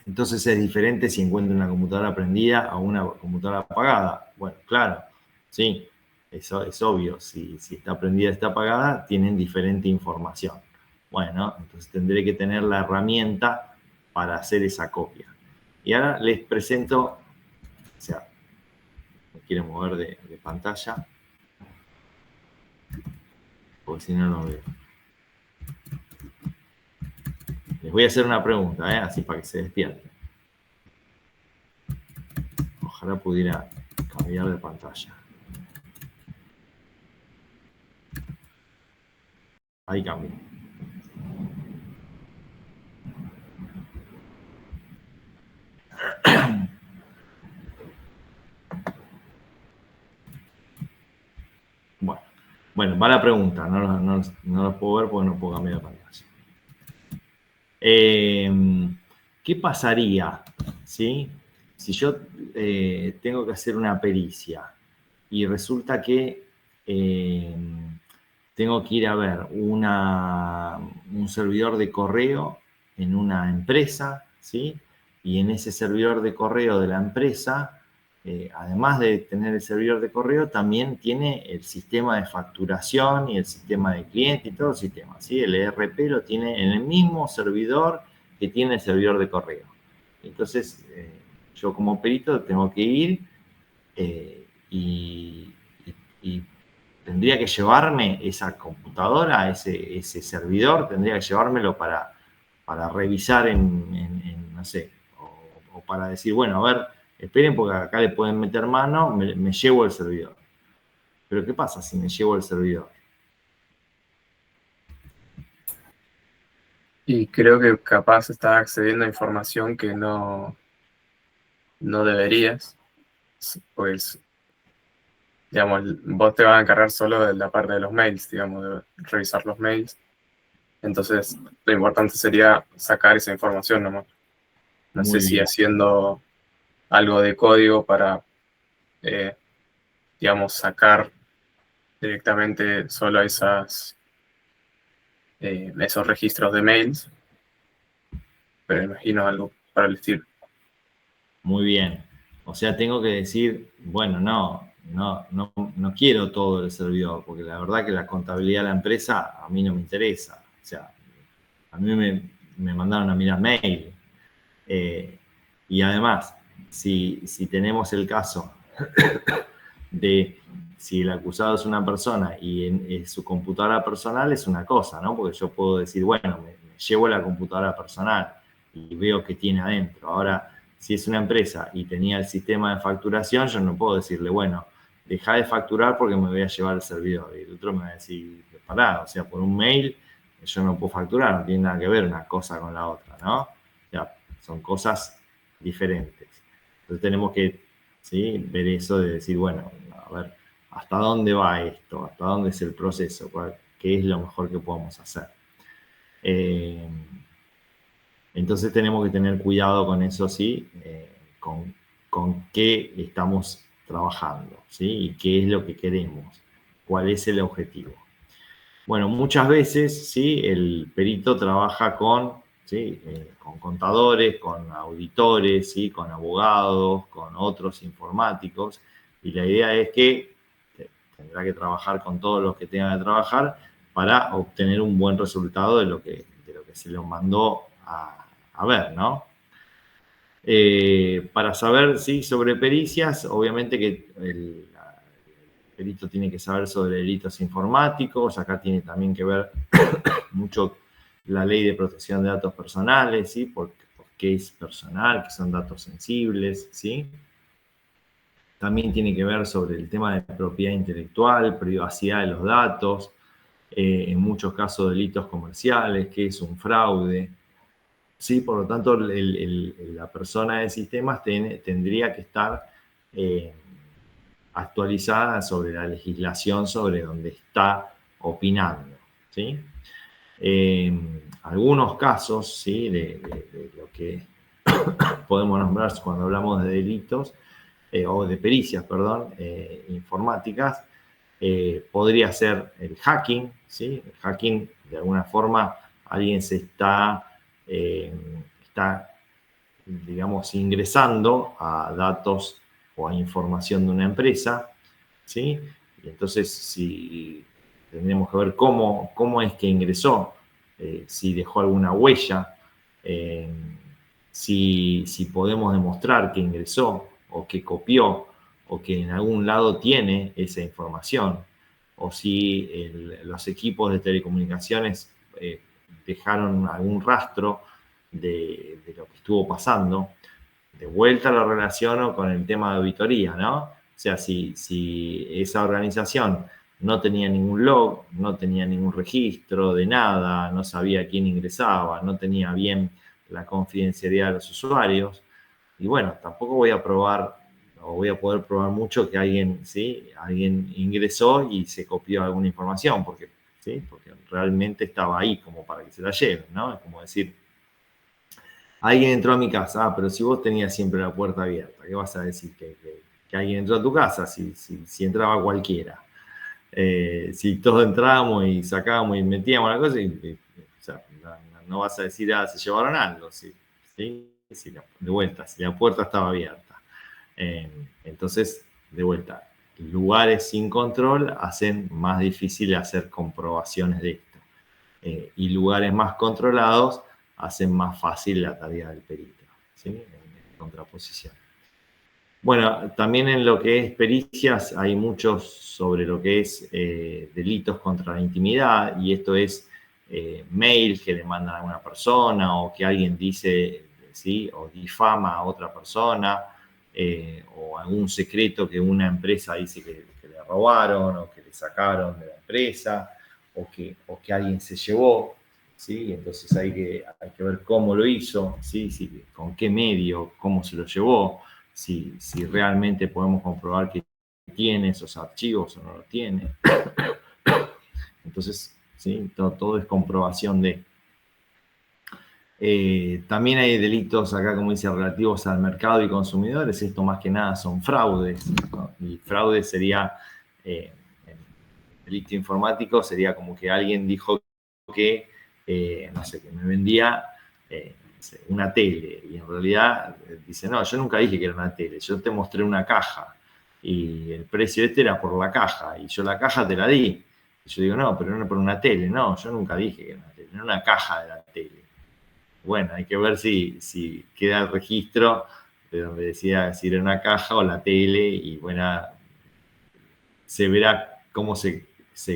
Entonces es diferente si encuentro una computadora prendida a una computadora apagada. Bueno, claro, sí, eso es obvio. Si está prendida, está apagada, tienen diferente información. Bueno, entonces tendré que tener la herramienta para hacer esa copia. Y ahora les presento, o sea, me quiero mover de pantalla, porque si no, no veo. Les voy a hacer una pregunta, así para que se despierten. Ojalá pudiera cambiar de pantalla. Ahí cambio. Bueno, va la pregunta. No los puedo ver porque no puedo cambiar de pantalla. ¿Qué pasaría, ¿sí? Si yo tengo que hacer una pericia y resulta que tengo que ir a ver un servidor de correo en una empresa, ¿sí? Y en ese servidor de correo de la empresa, además de tener el servidor de correo, también tiene el sistema de facturación y el sistema de cliente y todo el sistema, ¿sí? El ERP lo tiene en el mismo servidor que tiene el servidor de correo. Entonces, yo como perito tengo que ir y tendría que llevarme esa computadora, ese servidor, tendría que llevármelo para revisar no sé, o para decir, bueno, a ver, esperen porque acá le pueden meter mano, me llevo el servidor. Pero ¿qué pasa si me llevo el servidor? Y creo que capaz estás accediendo a información que no deberías. Pues, digamos, vos te vas a encargar solo de la parte de los mails, digamos, de revisar los mails. Entonces, lo importante sería sacar esa información nomás. No sé si haciendo algo de código para, digamos, sacar directamente solo esos registros de mails, pero imagino algo para el estilo. Muy bien. O sea, tengo que decir, bueno, no quiero todo el servidor, porque la verdad que la contabilidad de la empresa a mí no me interesa. O sea, a mí me mandaron a mirar mail. Y además, si tenemos el caso de si el acusado es una persona y en su computadora personal es una cosa, ¿no? Porque yo puedo decir, bueno, me llevo la computadora personal y veo qué tiene adentro. Ahora, si es una empresa y tenía el sistema de facturación, yo no puedo decirle, bueno, deja de facturar porque me voy a llevar el servidor. Y el otro me va a decir, pará, o sea, por un mail yo no puedo facturar, no tiene nada que ver una cosa con la otra, ¿no? O sea, son cosas diferentes. Entonces tenemos que, ¿sí?, ver eso de decir, bueno, a ver, ¿hasta dónde va esto? ¿Hasta dónde es el proceso? ¿Qué es lo mejor que podemos hacer? Entonces tenemos que tener cuidado con eso, ¿sí? Con qué estamos trabajando, ¿sí? Y qué es lo que queremos, cuál es el objetivo. Bueno, muchas veces, ¿sí?, el perito trabaja con, ¿sí?, con contadores, con auditores, ¿sí?, con abogados, con otros informáticos, y la idea es que tendrá que trabajar con todos los que tengan que trabajar para obtener un buen resultado de lo que se lo mandó a ver, ¿no? Para saber, ¿sí?, sobre pericias, obviamente que perito tiene que saber sobre delitos informáticos, acá tiene también que ver mucho la ley de protección de datos personales, ¿sí? Porque es personal, que son datos sensibles, ¿sí? También tiene que ver sobre el tema de propiedad intelectual, privacidad de los datos, en muchos casos delitos comerciales, que es un fraude, ¿sí? Por lo tanto, la persona de sistemas tendría que estar actualizada sobre la legislación sobre donde está opinando, ¿sí? Algunos casos, ¿sí? de lo que podemos nombrar cuando hablamos de delitos, o de pericias, perdón, informáticas, podría ser el hacking, ¿sí? El hacking, de alguna forma, alguien se está, digamos, ingresando a datos o a información de una empresa, ¿sí? Y entonces, si tendríamos que ver cómo es que ingresó, si dejó alguna huella, si podemos demostrar que ingresó o que copió o que en algún lado tiene esa información, o si los equipos de telecomunicaciones dejaron algún rastro de lo que estuvo pasando. De vuelta lo relaciono con el tema de auditoría, ¿no? O sea, si esa organización no tenía ningún log, no tenía ningún registro de nada, no sabía quién ingresaba, no tenía bien la confidencialidad de los usuarios, y bueno, tampoco voy a probar o voy a poder probar mucho que alguien, ¿sí? Alguien ingresó y se copió alguna información, porque, ¿sí? Porque realmente estaba ahí como para que se la lleven, ¿no? Es como decir, alguien entró a mi casa, pero si vos tenías siempre la puerta abierta, ¿qué vas a decir? Que alguien entró a tu casa si entraba cualquiera. Si todos entrábamos y sacábamos y metíamos la cosa, o sea, no vas a decir, se llevaron algo, ¿sí? De vuelta, si la puerta estaba abierta. Entonces, de vuelta, lugares sin control hacen más difícil hacer comprobaciones de esto. Y lugares más controlados hacen más fácil la tarea del perito, ¿sí? En contraposición. Bueno, también en lo que es pericias hay muchos sobre lo que es delitos contra la intimidad, y esto es mail que le mandan a una persona, o que alguien dice, ¿sí? O difama a otra persona, o algún secreto que una empresa dice que le robaron o que le sacaron de la empresa, o que alguien se llevó, ¿sí? Entonces hay que ver cómo lo hizo, ¿sí? Con qué medio, cómo se lo llevó, si realmente podemos comprobar que tiene esos archivos o no los tiene. Entonces, ¿sí? Todo es comprobación de... también hay delitos acá, como dice, relativos al mercado y consumidores. Esto más que nada son fraudes, ¿no? Y fraude sería, delito informático sería como que alguien dijo que, no sé, que me vendía una tele, y en realidad dice, no, yo nunca dije que era una tele, yo te mostré una caja y el precio este era por la caja y yo la caja te la di. Y yo digo, no, pero no por una tele, no, yo nunca dije que era una tele, era una caja de la tele. Bueno, hay que ver si queda el registro de donde decía si era una caja o la tele, y bueno, se verá cómo se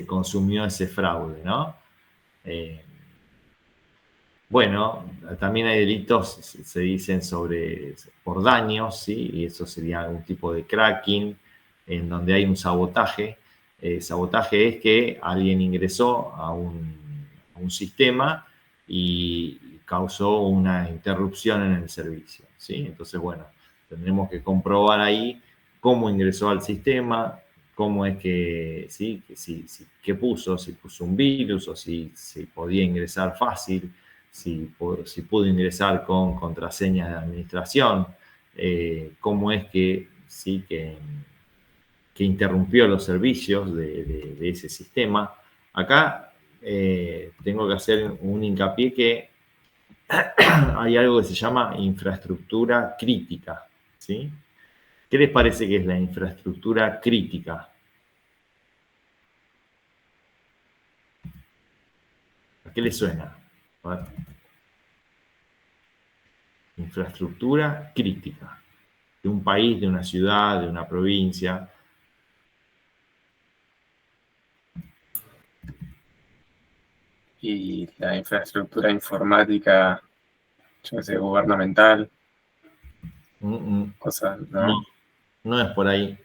consumió ese fraude, ¿no? Bueno, también hay delitos, se dicen por daños, ¿sí? Y eso sería algún tipo de cracking, en donde hay un sabotaje. Sabotaje es que alguien ingresó a un sistema y causó una interrupción en el servicio, ¿sí? Entonces, bueno, tendremos que comprobar ahí cómo ingresó al sistema, cómo es que, ¿sí? ¿Qué puso? Si puso un virus o si podía ingresar fácil. Si pudo ingresar con contraseñas de administración, cómo es que, ¿sí? que interrumpió los servicios de ese sistema. Acá tengo que hacer un hincapié que hay algo que se llama infraestructura crítica, ¿sí? ¿Qué les parece que es la infraestructura crítica? ¿A qué les suena? A ver. Infraestructura crítica de un país, de una ciudad, de una provincia. y la infraestructura informática, yo qué sé, gubernamental, cosas, No, ¿no? no es por ahí.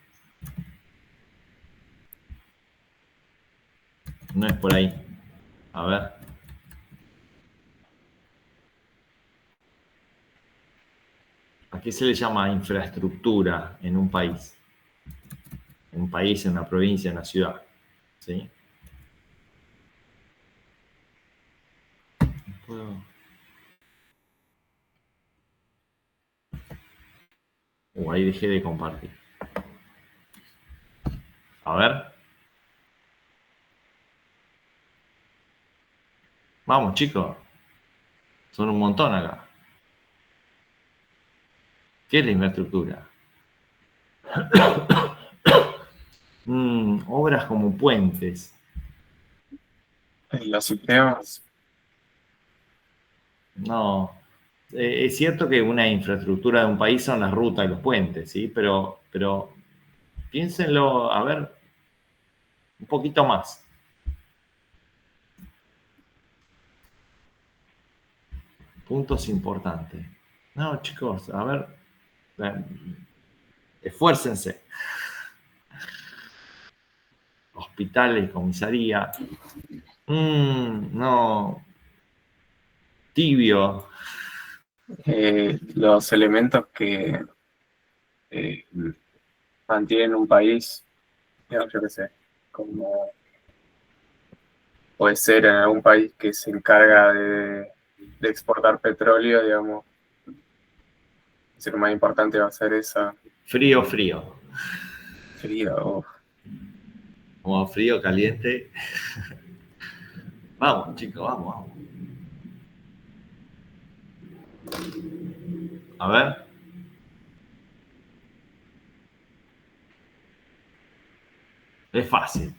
No es por ahí. A ver. ¿A qué se le llama infraestructura en un país? En un país, en una provincia, en una ciudad. ¿Sí? ¿Puedo? Ahí dejé de compartir. A ver. Vamos, chicos. Son un montón acá. ¿Qué es la infraestructura? Obras como puentes. Los sistemas, No. Es cierto que una infraestructura de un país son las rutas y los puentes, ¿sí? Pero piénsenlo, a ver, un poquito más. Puntos importantes. No, chicos, a ver, esfuércense. Hospitales, comisaría. No, tibio. los elementos que eh, mantienen un país, digamos, yo qué sé, como puede ser en algún país que se encarga de exportar petróleo, digamos, si lo más importante va a ser esa Frío, frío. fría o Como frío, caliente. Vamos, chicos, vamos, vamos. A ver. Es fácil.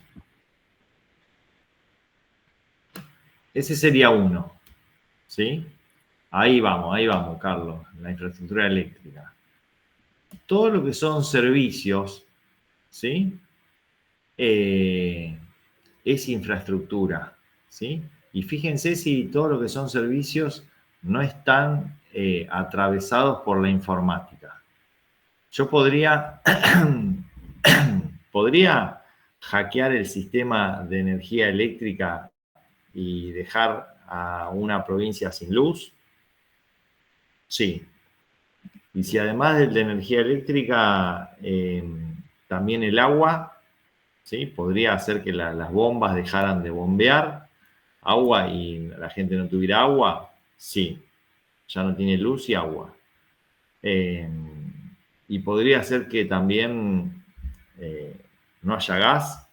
Ese sería uno. ¿Sí? Ahí vamos, Carlos. La infraestructura eléctrica. Todo lo que son servicios, ¿sí? Es infraestructura, ¿sí? Y fíjense si todo lo que son servicios no están atravesados por la informática. Yo podría hackear el sistema de energía eléctrica y dejar a una provincia sin luz. Sí. Y si además de la energía eléctrica, también el agua, ¿sí? Podría hacer que las bombas dejaran de bombear agua y la gente no tuviera agua. Sí. Ya no tiene luz y agua. Y podría ser que también no haya gas.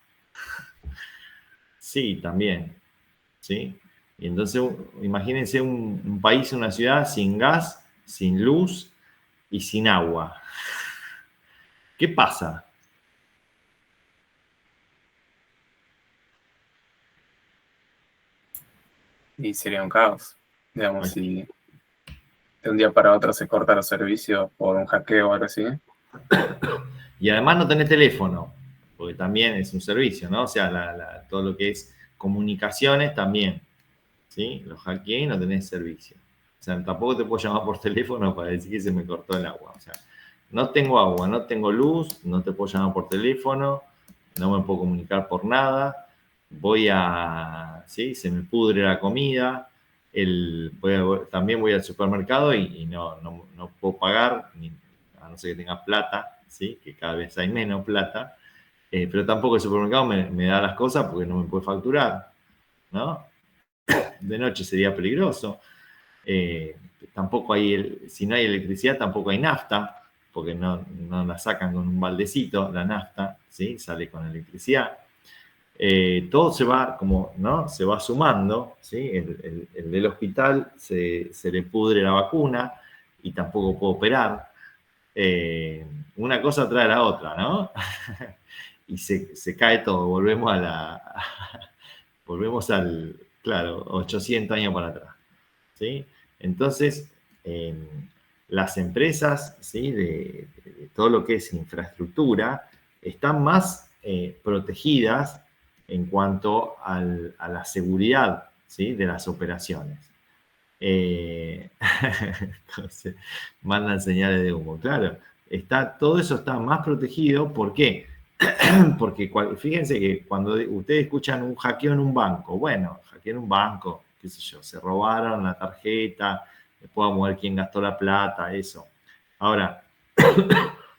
Sí, también. ¿Sí? Y entonces, imagínense un país, una ciudad sin gas, sin luz y sin agua. ¿Qué pasa? y sería un caos. Digamos, si de un día para otro se cortan los servicios por un hackeo o algo así. Y además no tenés teléfono, porque también es un servicio, ¿no? O sea, todo lo que es comunicaciones también, ¿sí? Los hackeé y no tenés servicio. O sea, tampoco te puedo llamar por teléfono para decir que se me cortó el agua. O sea, no tengo agua, no tengo luz, no te puedo llamar por teléfono, no me puedo comunicar por nada. ¿sí? Se me pudre la comida. También voy al supermercado y no puedo pagar, a no ser que tenga plata, ¿sí? Que cada vez hay menos plata. Pero tampoco el supermercado me da las cosas porque no me puede facturar, ¿no? De noche sería peligroso. Tampoco si no hay electricidad, tampoco hay nafta, porque no la sacan con un baldecito, la nafta, ¿sí? Sale con electricidad. Todo se va como, ¿no? Se va sumando, ¿sí? El del hospital se le pudre la vacuna y tampoco puedo operar. Una cosa trae la otra, ¿no? Y se cae todo, volvemos al, claro, 800 años para atrás, ¿sí? Entonces, las empresas, ¿sí? De todo lo que es infraestructura están más protegidas en cuanto a la seguridad ¿sí? De las operaciones. Entonces, mandan señales de humo. Claro, todo eso está más protegido. ¿Por qué? Porque fíjense que cuando ustedes escuchan un hackeo en un banco, bueno, hackeo en un banco, qué sé yo, se robaron la tarjeta, después vamos a ver quién gastó la plata, eso. Ahora,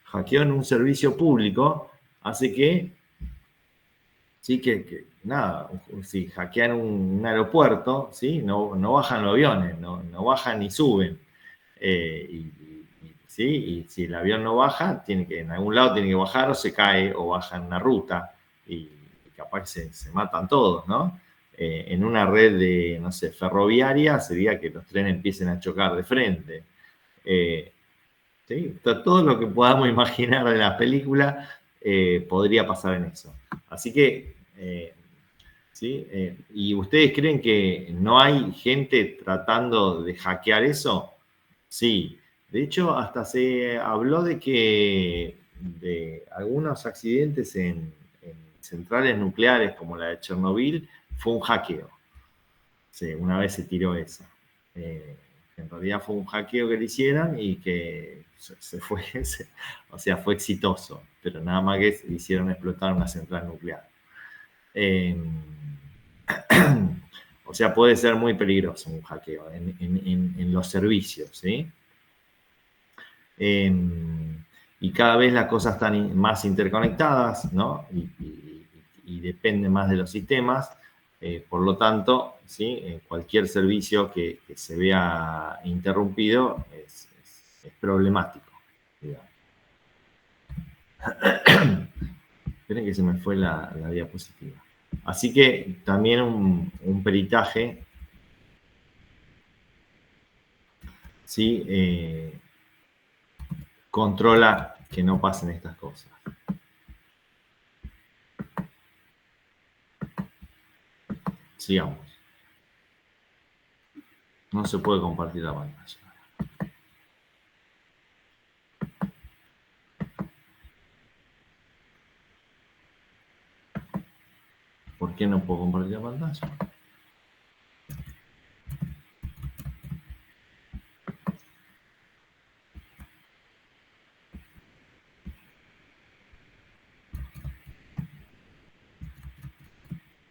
hackeo en un servicio público hace que, sí, nada, si hackean un aeropuerto, ¿sí? No bajan los aviones, no bajan ni suben. ¿Sí? Y si el avión no baja, en algún lado tiene que bajar o se cae o baja en una ruta y capaz que se matan todos, ¿no? En una red de, no sé, ferroviaria sería que los trenes empiecen a chocar de frente. ¿Sí? Todo lo que podamos imaginar de la película podría pasar en eso. Así que, ¿sí? ¿Y ustedes creen que no hay gente tratando de hackear eso? Sí. De hecho, hasta se habló de algunos accidentes en centrales nucleares como la de Chernobyl, fue un hackeo. Sí, una vez se tiró eso. En realidad fue un hackeo que le hicieron y que o sea, fue exitoso, pero nada más que hicieron explotar una central nuclear. O sea, puede ser muy peligroso un hackeo en los servicios, ¿sí? Y cada vez las cosas están más interconectadas, ¿no? Y dependen más de los sistemas. Por lo tanto, ¿sí? Cualquier servicio que se vea interrumpido es problemático, digamos. Esperen que se me fue la diapositiva. Así que también un peritaje, ¿sí? Controla que no pasen estas cosas. Sigamos. No se puede compartir la pantalla. ¿Por qué no puedo compartir la pantalla?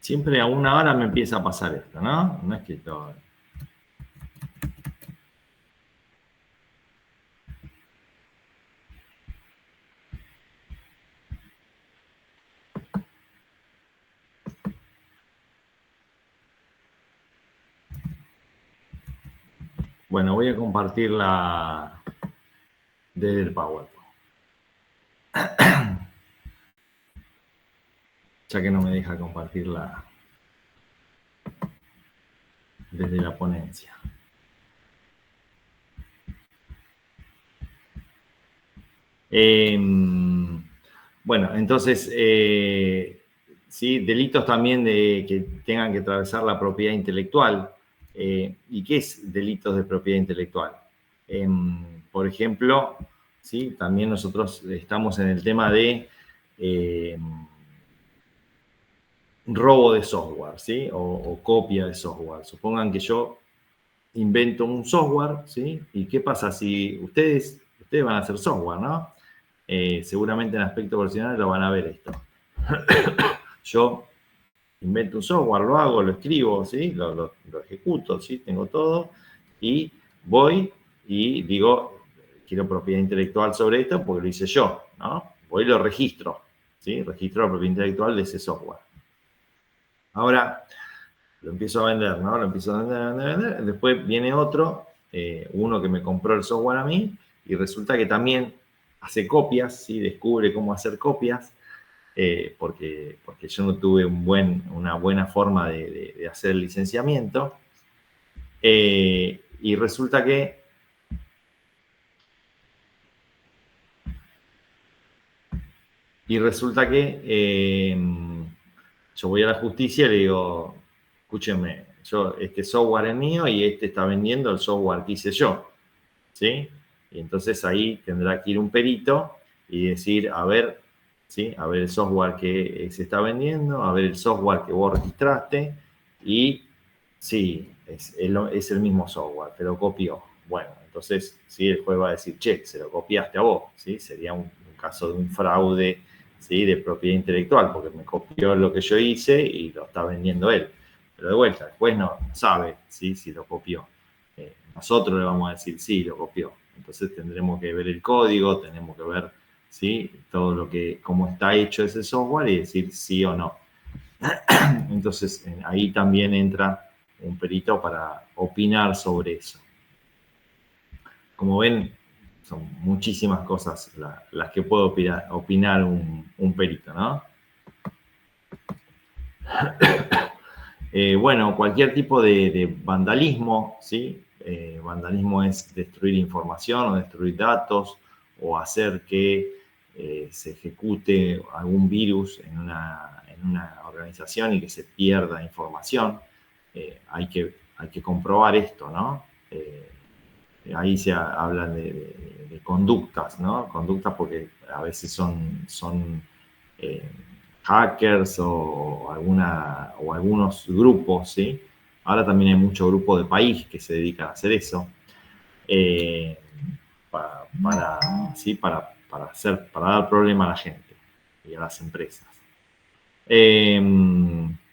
Siempre a una hora me empieza a pasar esto, ¿no? No es que todo... Bueno, voy a compartirla desde el PowerPoint. Ya que no me deja compartirla desde la ponencia. Bueno, entonces, ¿sí? Delitos también que tengan que atravesar la propiedad intelectual. ¿Y qué es delitos de propiedad intelectual? Por ejemplo, ¿sí? También nosotros estamos en el tema de robo de software, ¿sí? O copia de software. Supongan que yo invento un software, ¿sí? ¿Y qué pasa si ustedes van a hacer software, ¿no? Seguramente en aspecto profesional lo van a ver esto. Yo invento un software, lo hago, lo escribo, ¿sí? Lo ejecuto, ¿sí? Tengo todo. Y voy y digo, quiero propiedad intelectual sobre esto porque lo hice yo, ¿no? Voy y lo registro, ¿sí? Registro la propiedad intelectual de ese software. Ahora, lo empiezo a vender, ¿no? Lo empiezo a vender. Después viene otro, uno que me compró el software a mí, y resulta que también hace copias, ¿sí? Descubre cómo hacer copias, porque yo no tuve una buena forma de hacer el licenciamiento. Y resulta que yo voy a la justicia y le digo, escúchenme, este software es mío y este está vendiendo el software que hice yo, ¿sí? Y entonces ahí tendrá que ir un perito y decir, a ver, ¿sí? A ver el software que se está vendiendo, a ver el software que vos registraste y Sí, es el mismo software, te lo copió. Bueno, entonces, sí, el juez va a decir, che, se lo copiaste a vos, ¿sí? Sería un caso de un fraude, ¿sí? De propiedad intelectual, porque me copió lo que yo hice y lo está vendiendo él. Pero de vuelta, el juez no sabe, ¿sí? Si lo copió. Nosotros le vamos a decir, sí, lo copió. Entonces tendremos que ver el código, tenemos que ver, ¿sí? Todo lo que, cómo está hecho ese software y decir sí o no. Entonces, ahí también entra un perito para opinar sobre eso. Como ven, son muchísimas cosas las que puede opinar un perito, ¿no? Bueno, cualquier tipo de vandalismo, ¿sí? Vandalismo es destruir información o destruir datos o hacer que se ejecute algún virus en una organización y que se pierda información. Hay que comprobar esto, ¿no? Ahí se habla de conductas, ¿no? Conductas porque a veces son hackers o algunos grupos, ¿sí? Ahora también hay mucho grupo de país que se dedican a hacer eso. ¿Sí? para dar problema a la gente y a las empresas.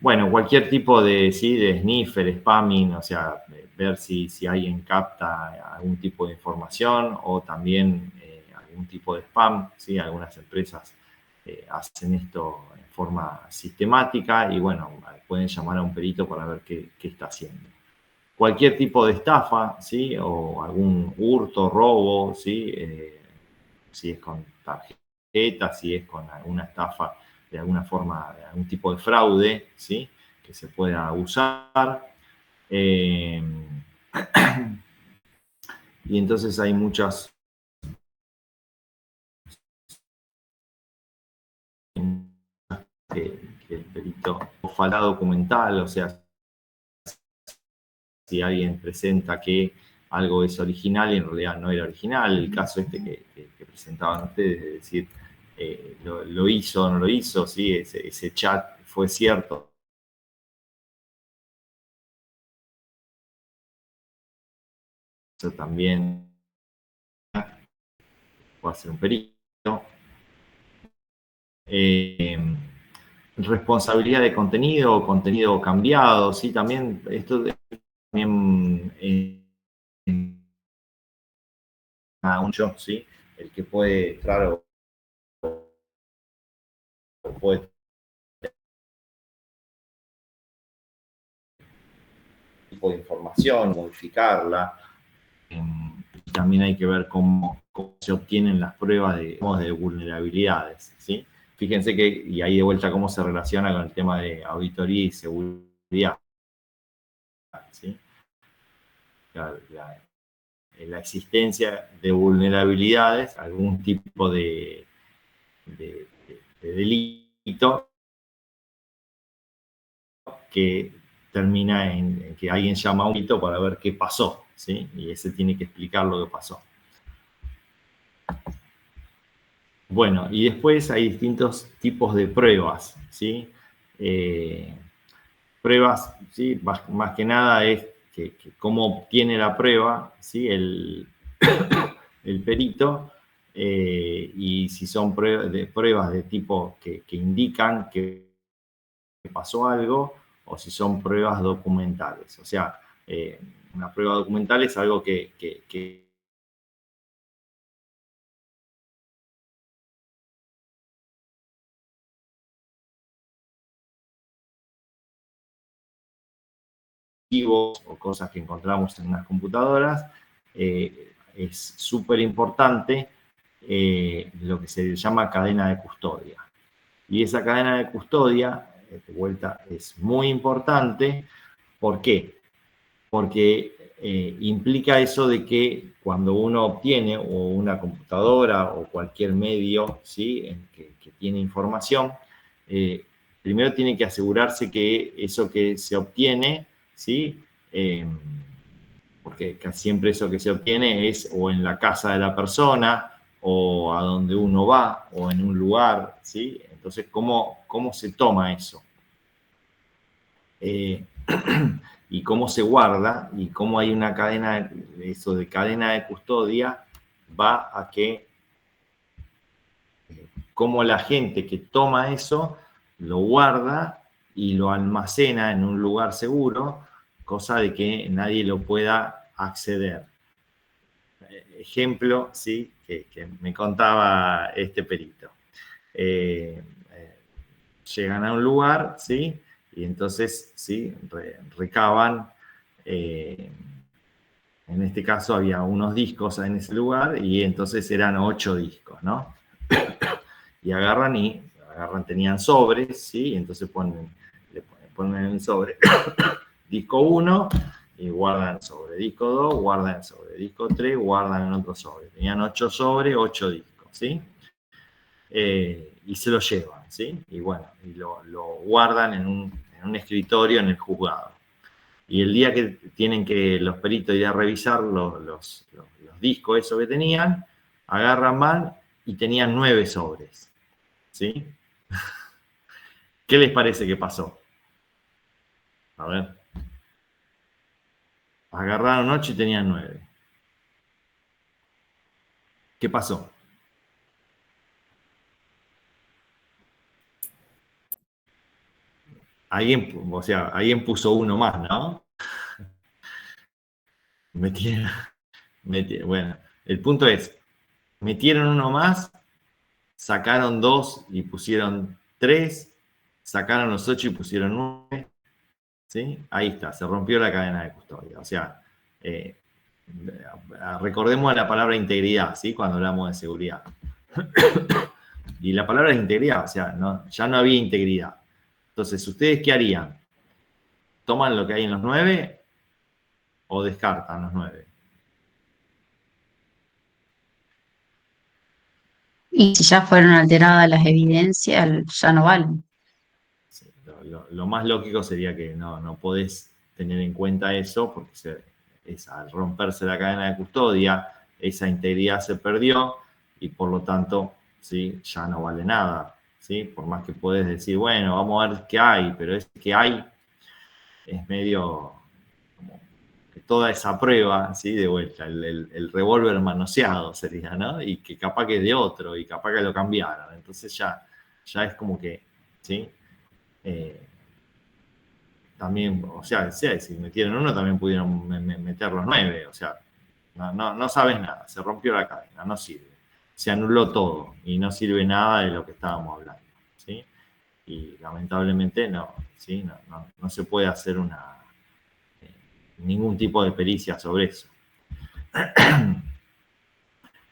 Bueno, cualquier tipo de, ¿sí? De sniffer, spamming, o sea, ver si alguien capta algún tipo de información o también algún tipo de spam, ¿sí? Algunas empresas hacen esto en forma sistemática y bueno, pueden llamar a un perito para ver qué está haciendo. Cualquier tipo de estafa, ¿sí? O algún hurto, robo, ¿sí? Si es con tarjeta, si es con alguna estafa de alguna forma, de algún tipo de fraude, ¿sí? Que se pueda usar. Y entonces hay muchas que el perito falta documental, o sea, si alguien presenta que algo es original y en realidad no era original, el caso este que presentaban ustedes, es decir, lo hizo o no lo hizo, ¿sí? Ese chat fue cierto. Eso también puede ser un perito. Responsabilidad de contenido o contenido cambiado, ¿sí? También esto también a un yo, ¿sí? El que puede entrar o puede tipo de información, modificarla. También hay que ver cómo se obtienen las pruebas de vulnerabilidades, ¿sí? Fíjense que, y ahí de vuelta cómo se relaciona con el tema de auditoría y seguridad, ¿sí? La existencia de vulnerabilidades, algún tipo de delito que termina en que alguien llama a un perito para ver qué pasó, ¿sí? Y ese tiene que explicar lo que pasó. Bueno, y después hay distintos tipos de pruebas, ¿sí? Pruebas, ¿sí? Más que nada es que cómo obtiene la prueba, ¿sí? El perito, y si son pruebas de tipo que indican que pasó algo, o si son pruebas documentales. O sea, una prueba documental es algo que o cosas que encontramos en unas computadoras, es súper importante lo que se llama cadena de custodia. Y esa cadena de custodia, de vuelta, es muy importante. ¿Por qué? Porque implica eso de que cuando uno obtiene o una computadora o cualquier medio, ¿sí? que tiene información, primero tiene que asegurarse que eso que se obtiene, ¿sí? Porque casi siempre eso que se obtiene es o en la casa de la persona o a donde uno va o en un lugar, ¿sí? Entonces, ¿cómo se toma eso? y cómo se guarda y cómo hay una cadena, eso de cadena de custodia va a que cómo la gente que toma eso lo guarda y lo almacena en un lugar seguro, cosa de que nadie lo pueda acceder. Ejemplo, sí, que me contaba este perito. Llegan a un lugar, ¿sí? Y entonces, ¿sí? Recaban, en este caso había unos discos en ese lugar y entonces eran 8 discos, ¿no? Y agarran, tenían sobres, ¿sí? Entonces le ponen el sobre disco 1 y guardan el sobre. Disco 2, guardan el sobre. Disco 3, guardan en otro sobre. Tenían 8 sobres, 8 discos, ¿sí? Y se lo llevan, ¿sí? Y bueno, y lo guardan en un escritorio en el juzgado. Y el día que tienen que los peritos ir a revisar los discos, eso que tenían, agarran, van y tenían 9 sobres, ¿sí? ¿Qué les parece que pasó? A ver. Agarraron 8 y tenían 9. ¿Qué pasó? Alguien puso uno más, ¿no? Bueno, el punto es, metieron uno más, sacaron 2 y pusieron 3, sacaron los 8 y pusieron 9, ¿sí? Ahí está, se rompió la cadena de custodia. O sea, recordemos la palabra integridad, ¿sí? Cuando hablamos de seguridad. Y la palabra es integridad, o sea, ya no había integridad. Entonces, ¿ustedes qué harían? ¿Toman lo que hay en los 9 o descartan los 9? Y si ya fueron alteradas las evidencias, ya no valen. Sí, lo más lógico sería que no podés tener en cuenta eso porque al romperse la cadena de custodia, esa integridad se perdió y por lo tanto, ¿sí? Ya no vale nada, ¿sí? Por más que podés decir, bueno, vamos a ver qué hay, pero es que hay es medio como que toda esa prueba, ¿sí? De vuelta, el revólver manoseado sería, ¿no? Y que capaz que es de otro y capaz que lo cambiaron. Entonces ya es como que, ¿sí? También, o sea, si metieron uno, también pudieron meter los 9, o sea, no sabes nada, se rompió la cadena, no sirve. Se anuló todo y no sirve nada de lo que estábamos hablando, ¿sí? Y lamentablemente ¿sí? No se puede hacer ningún tipo de pericia sobre eso.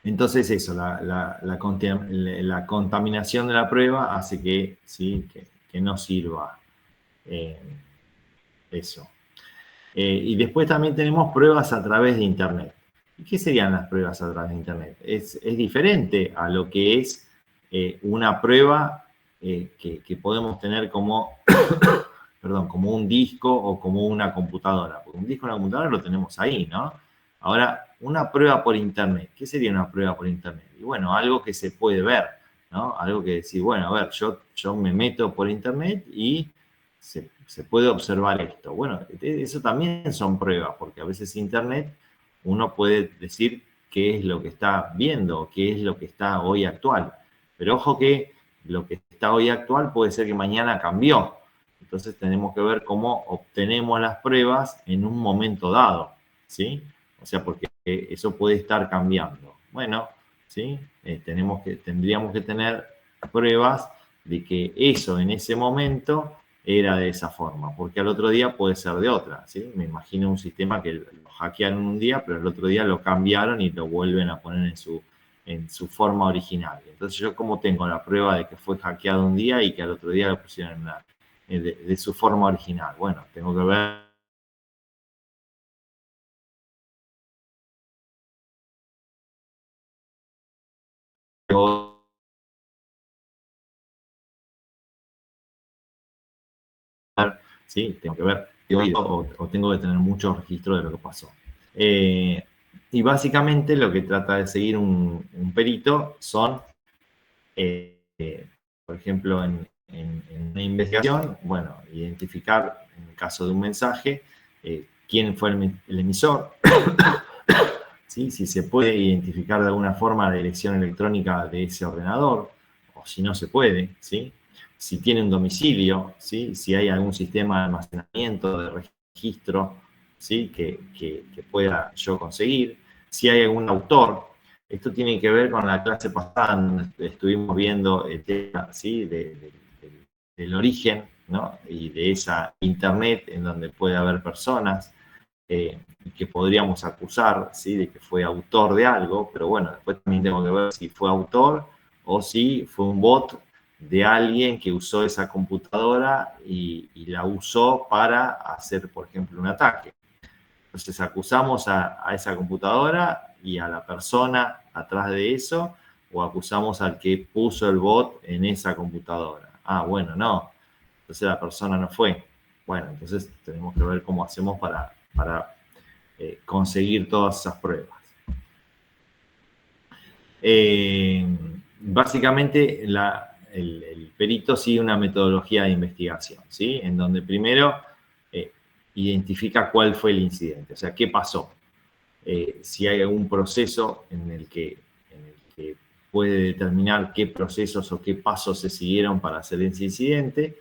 Entonces eso, la contaminación de la prueba hace que, ¿sí? que no sirva eso. Y después también tenemos pruebas a través de Internet. ¿Y qué serían las pruebas a través de Internet? Es diferente a lo que es una prueba que podemos tener como, perdón, como un disco o como una computadora. Porque un disco o una computadora lo tenemos ahí, ¿no? Ahora, una prueba por Internet. ¿Qué sería una prueba por Internet? Y bueno, algo que se puede ver, ¿no? Algo que decir, bueno, a ver, yo me meto por Internet y se puede observar esto. Bueno, eso también son pruebas, porque a veces Internet uno puede decir qué es lo que está viendo, qué es lo que está hoy actual. Pero ojo que lo que está hoy actual puede ser que mañana cambió. Entonces tenemos que ver cómo obtenemos las pruebas en un momento dado, ¿sí? O sea, porque eso puede estar cambiando. Bueno, ¿sí? Tendríamos que tener pruebas de que eso en ese momento era de esa forma, porque al otro día puede ser de otra, ¿sí? Me imagino un sistema que lo hackearon un día, pero el otro día lo cambiaron y lo vuelven a poner en su forma original. Entonces, ¿yo cómo tengo la prueba de que fue hackeado un día y que al otro día lo pusieron de su forma original? Bueno, tengo que ver ¿sí? Tengo que ver o tengo que tener mucho registro de lo que pasó. Y básicamente lo que trata de seguir un perito son, por ejemplo, en una investigación, bueno, identificar, en el caso de un mensaje, quién fue el emisor, ¿sí? Si se puede identificar de alguna forma la dirección electrónica de ese ordenador, o si no se puede, ¿sí? Si tiene un domicilio, ¿sí? Si hay algún sistema de almacenamiento, de registro, ¿sí? que pueda yo conseguir, si hay algún autor. Esto tiene que ver con la clase pasada, donde estuvimos viendo el tema, ¿sí? Del origen, ¿no? Y de esa internet en donde puede haber personas que podríamos acusar, ¿sí? De que fue autor de algo, pero bueno, después también tengo que ver si fue autor o si fue un bot de alguien que usó esa computadora y la usó para hacer, por ejemplo, un ataque. Entonces acusamos a esa computadora y a la persona atrás de eso, o acusamos al que puso el bot en esa computadora. Ah, bueno, no. Entonces la persona no fue. Bueno, entonces tenemos que ver cómo hacemos para conseguir todas esas pruebas. Básicamente el perito sigue una metodología de investigación, ¿sí? En donde primero identifica cuál fue el incidente, o sea, qué pasó. Si hay algún proceso en el que puede determinar qué procesos o qué pasos se siguieron para hacer ese incidente,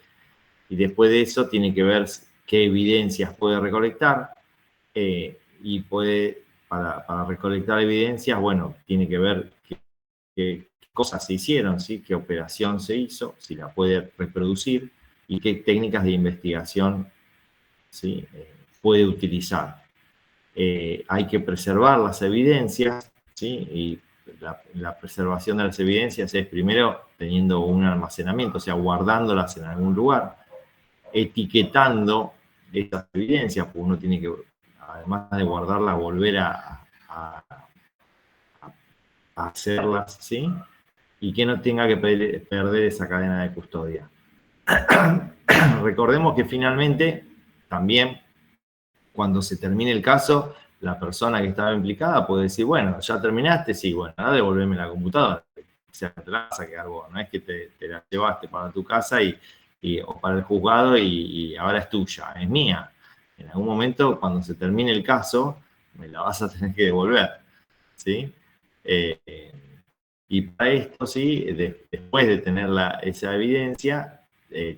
y después de eso tiene que ver qué evidencias puede recolectar, y puede, para recolectar evidencias, bueno, tiene que ver qué cosas se hicieron, ¿sí? Qué operación se hizo, si la puede reproducir y qué técnicas de investigación, ¿sí? Puede utilizar. Hay que preservar las evidencias, ¿sí? Y la preservación de las evidencias es primero teniendo un almacenamiento, o sea, guardándolas en algún lugar, etiquetando esas evidencias, porque uno tiene que, además de guardarlas, volver a hacerlas, ¿sí? Y que no tenga que perder esa cadena de custodia. Recordemos que finalmente, también, cuando se termine el caso, la persona que estaba implicada puede decir, bueno, ¿ya terminaste? Sí, bueno, ahora devolveme la computadora. O sea, te la vas a quedar vos, no es que te la llevaste para tu casa o para el juzgado y ahora es tuya, es mía. En algún momento, cuando se termine el caso, me la vas a tener que devolver, ¿sí? Y para esto, sí, después de tener esa evidencia,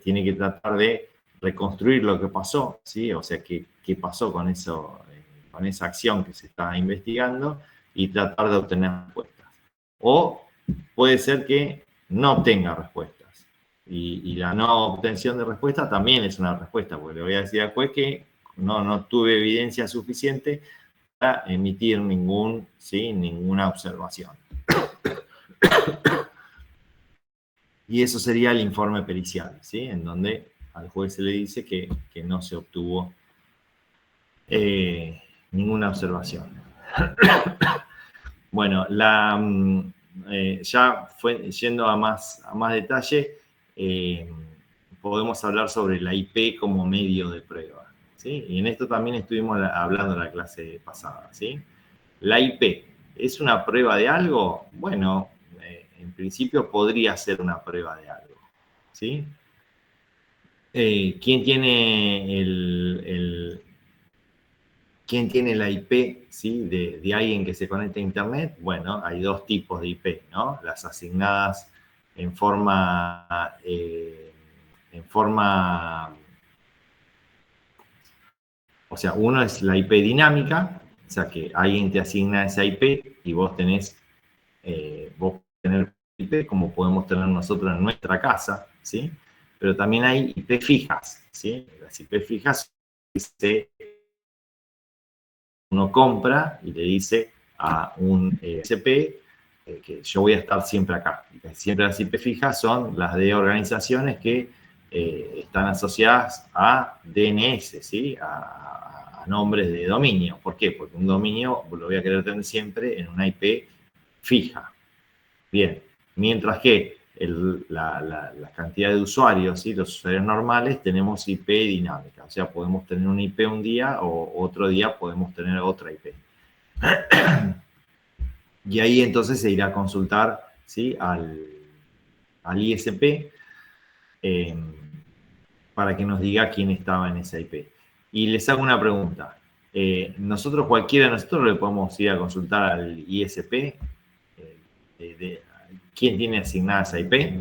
tiene que tratar de reconstruir lo que pasó, ¿sí? O sea, qué pasó con eso, con esa acción que se está investigando, y tratar de obtener respuestas. O puede ser que no obtenga respuestas. Y la no obtención de respuesta también es una respuesta, porque le voy a decir al juez que no tuve evidencia suficiente para emitir ninguna observación. Y eso sería el informe pericial, ¿sí? En donde al juez se le dice que no se obtuvo ninguna observación. Bueno, ya yendo a más detalle, podemos hablar sobre la IP como medio de prueba, ¿sí? Y en esto también estuvimos hablando en la clase pasada, ¿sí? La IP, ¿es una prueba de algo? Bueno, en principio podría ser una prueba de algo, ¿sí? ¿Quién tiene la IP, ¿sí? de alguien que se conecta a Internet? Bueno, hay dos tipos de IP, ¿no? Las asignadas en forma o sea, uno es la IP dinámica, o sea, que alguien te asigna esa IP y vos tenés IP como podemos tener nosotros en nuestra casa, ¿sí? Pero también hay IP fijas, ¿sí? Las IP fijas uno compra y le dice a un SP que yo voy a estar siempre acá. Siempre las IP fijas son las de organizaciones que están asociadas a DNS, ¿sí? A nombres de dominio. ¿Por qué? Porque un dominio lo voy a querer tener siempre en una IP fija. Bien, mientras que la cantidad de usuarios, ¿sí? Los usuarios normales, tenemos IP dinámica. O sea, podemos tener una IP un día o otro día podemos tener otra IP. Y ahí entonces se irá a consultar, ¿sí? al ISP para que nos diga quién estaba en esa IP. Y les hago una pregunta. Cualquiera de nosotros le podemos ir a consultar al ISP. ¿Quién tiene asignada esa IP?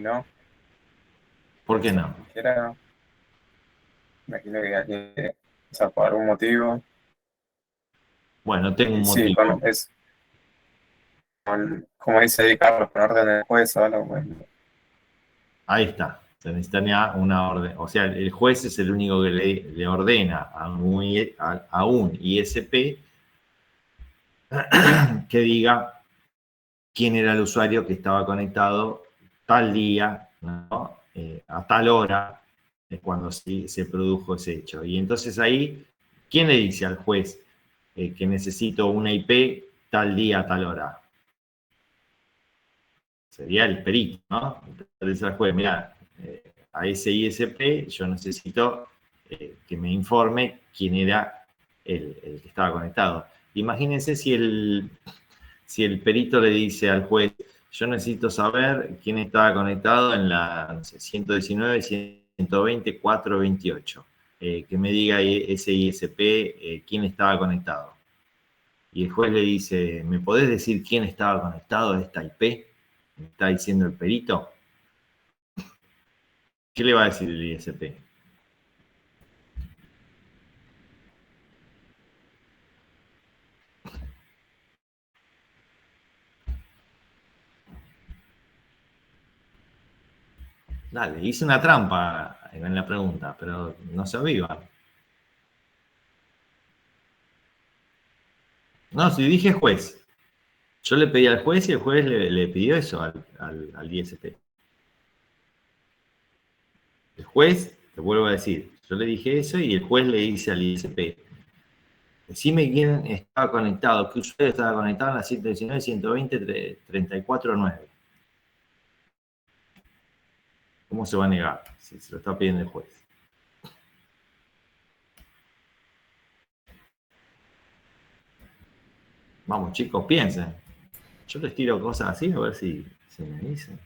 No. ¿Por qué no? Siquiera, imagino que alguien, o sea, por algún motivo. Bueno, tengo un Sí, motivo. como dice ahí Carlos, con orden de juez o algo, bueno. Ahí está. Se necesita una orden. O sea, el juez es el único que le ordena a un ISP que diga quién era el usuario que estaba conectado tal día, ¿no? A tal hora, es cuando se produjo ese hecho. Y entonces ahí, ¿quién le dice al juez que necesito una IP tal día, tal hora? Sería el perito, ¿no? Entonces al juez, mira, a ese ISP yo necesito que me informe quién era el que estaba conectado. Imagínense si el perito le dice al juez, yo necesito saber quién estaba conectado en la, no sé, 119, 120, 428. Que me diga ese ISP quién estaba conectado. Y el juez le dice, ¿me podés decir quién estaba conectado a esta IP? ¿Me está diciendo el perito? ¿Qué le va a decir el ISP? Dale, hice una trampa en la pregunta, pero no se avivan. No, si dije juez. Yo le pedí al juez y el juez le pidió eso al ISP. El juez, te vuelvo a decir, yo le dije eso y el juez le dice al ISP, decime quién estaba conectado, qué usuario estaba conectado en la 119, 120, 34.9. ¿Cómo se va a negar si se lo está pidiendo el juez? Vamos, chicos, piensen. Yo les tiro cosas así a ver si me dicen.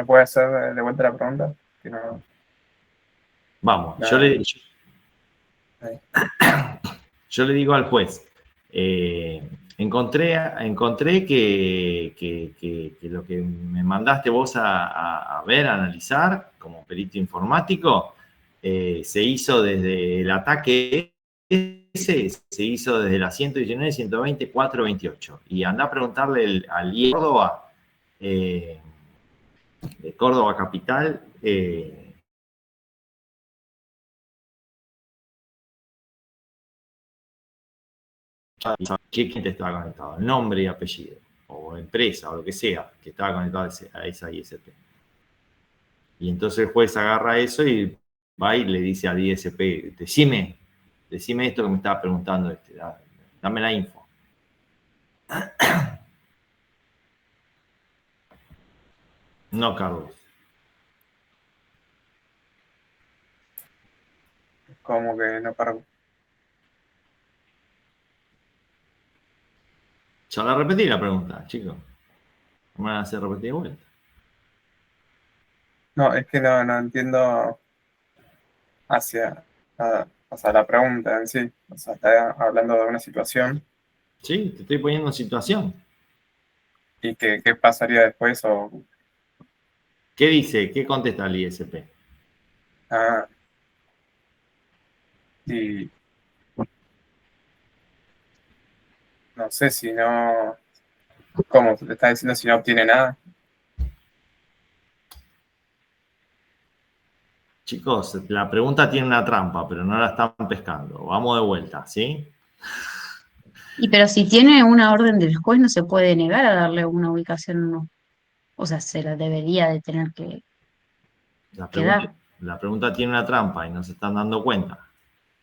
¿Puede hacer de vuelta la pregunta? Que no, Vamos, no, yo le digo al juez, encontré que lo que me mandaste vos a ver, a analizar como perito informático, se hizo desde el ataque ese, se hizo desde la 119, 120, 428. Y anda a preguntarle al IE Córdoba, de Córdoba Capital, quién te estaba conectado, el nombre y apellido, o empresa, o lo que sea, que estaba conectado a esa ISP. Y entonces el juez agarra eso y va y le dice al ISP, decime esto que me estaba preguntando, dame la info. No, Carlos. como que no para. Ya la repetí la pregunta, chicos. ¿Me van a hacer repetir de vuelta? No, es que no entiendo hacia, o sea, la pregunta en sí. O sea, está hablando de una situación Sí, te estoy poniendo en situación. y qué pasaría después o... ¿Qué dice? ¿Qué contesta el ISP? Ah, y no sé si no... ¿Cómo? ¿Te está diciendo si no obtiene nada? Chicos, la pregunta tiene una trampa, pero no la están pescando. Vamos de vuelta, ¿sí? Y pero si tiene una orden del juez, no se puede negar a darle una ubicación, no. O sea, se la debería de tener La que pregunta, dar. la pregunta tiene una trampa y no se están dando cuenta.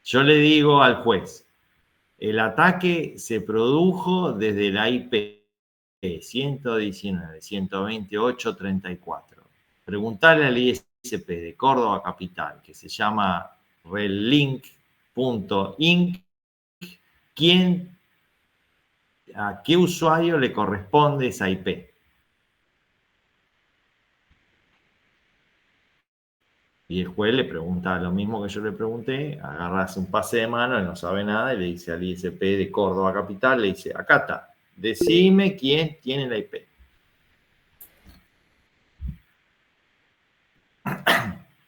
Yo le digo al juez, el ataque se produjo desde la IP 119, 128, 34. Preguntarle al ISP de Córdoba Capital, que se llama redlink.inc, a qué usuario le corresponde esa IP. Y el juez le pregunta lo mismo que yo le pregunté, agarra, hace un pase de mano, él no sabe nada, y le dice al ISP de Córdoba Capital, le dice, acá está, decime quién tiene la IP.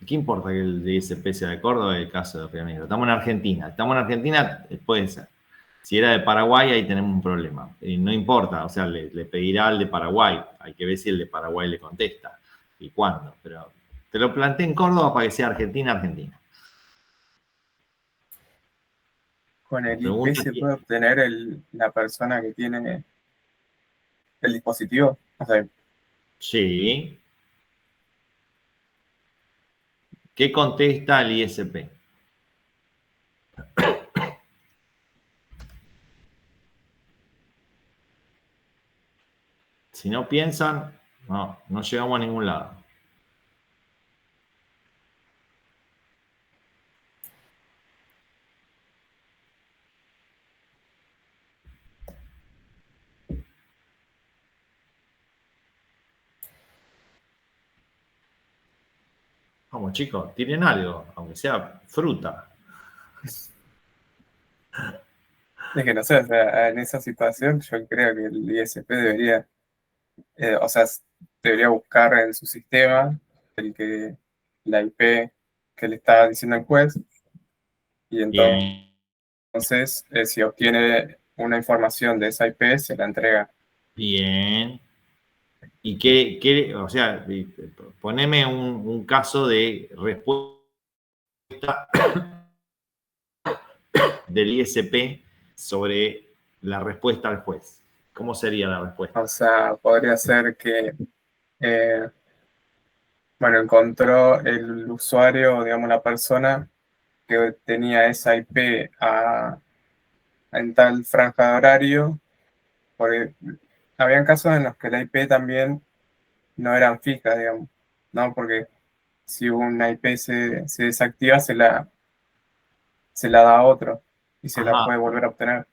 ¿Qué importa que el ISP sea de Córdoba y el caso de Río Negro? Estamos en Argentina, puede ser. Si era de Paraguay, ahí tenemos un problema. No importa, o sea, le pedirá al de Paraguay. Hay que ver si el de Paraguay le contesta y cuándo. Pero te lo planteé en Córdoba para que sea Argentina. Con La el IP pregunta se es, puede obtener la persona que tiene el dispositivo. O sea, sí, ¿qué contesta el ISP? Si no piensan, no llegamos a ningún lado. Vamos, chicos, tiren algo, aunque sea fruta. es que no sé, o sea, en esa situación yo creo que el ISP debería, o sea, debería buscar en su sistema la IP que le está diciendo el juez y Bien. entonces si obtiene una información de esa IP se la entrega. Bien. ¿Y o sea, poneme un caso de respuesta del ISP sobre la respuesta al juez? ¿Cómo sería la respuesta? O sea, podría ser que, eh, bueno, encontró el usuario, digamos, la persona que tenía esa IP en tal franja de horario, porque habían casos en los que la IP también no eran fijas, digamos, ¿no? Porque si una IP se desactiva, se la da a otro y se la Ajá. puede volver a obtener.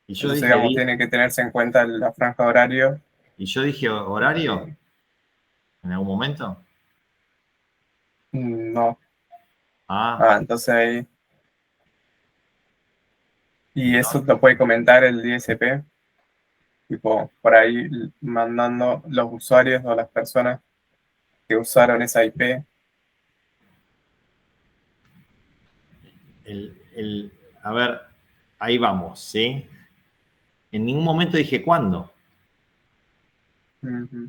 Y yo Entonces, dije, digamos, tiene que tenerse en cuenta la franja de horario. y yo dije horario eh, en algún momento. no. Ah, Entonces ahí. Y eso entonces, lo puede comentar el DSP, tipo, por ahí mandando los usuarios o las personas que usaron esa IP. a ver, ahí vamos, ¿sí? En ningún momento dije cuándo. Ujú,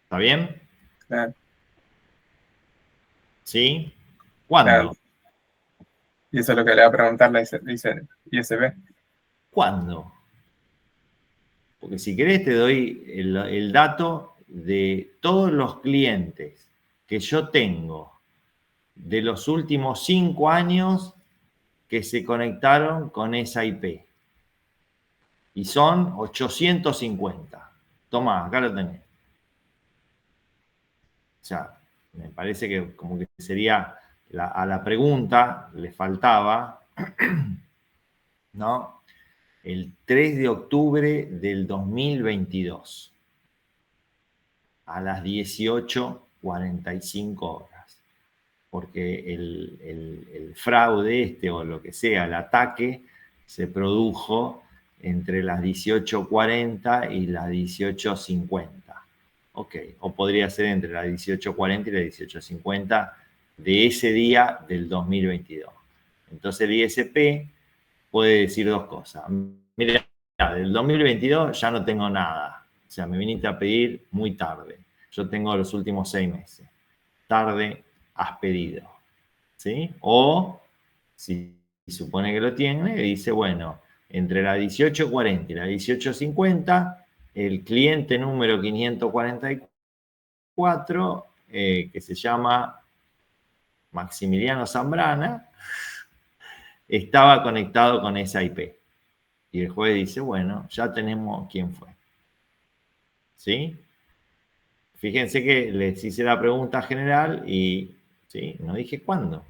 ¿Está bien? claro, ¿Sí? claro. ¿Cuándo? Y eso es lo que le va a preguntar la ISP. ¿Cuándo? Porque si querés te doy el dato de todos los clientes que yo tengo de los últimos 5 años que se conectaron con esa IP. Y son 850. Tomá, acá lo tenés. O sea, me parece que como que sería, a la pregunta le faltaba, ¿no? El 3 de octubre del 2022 a las 18:45 horas. Porque el fraude o lo que sea, el ataque, se produjo entre las 18:40 y las 18:50. Ok, o podría ser entre las 18:40 y las 18:50 de ese día del 2022. Entonces el ISP puede decir dos cosas. Mira, del 2022 ya no tengo nada. O sea, me viniste a pedir muy tarde. Yo tengo los últimos 6 meses. Tarde has pedido. ¿Sí? O si supone que lo tiene, dice, bueno, entre la 18:40 y la 18:50, el cliente número 544, que se llama Maximiliano Zambrana, estaba conectado con esa IP. Y el juez dice, bueno, ya tenemos quién fue. ¿Sí? Fíjense que les hice la pregunta general y ¿sí? No dije cuándo.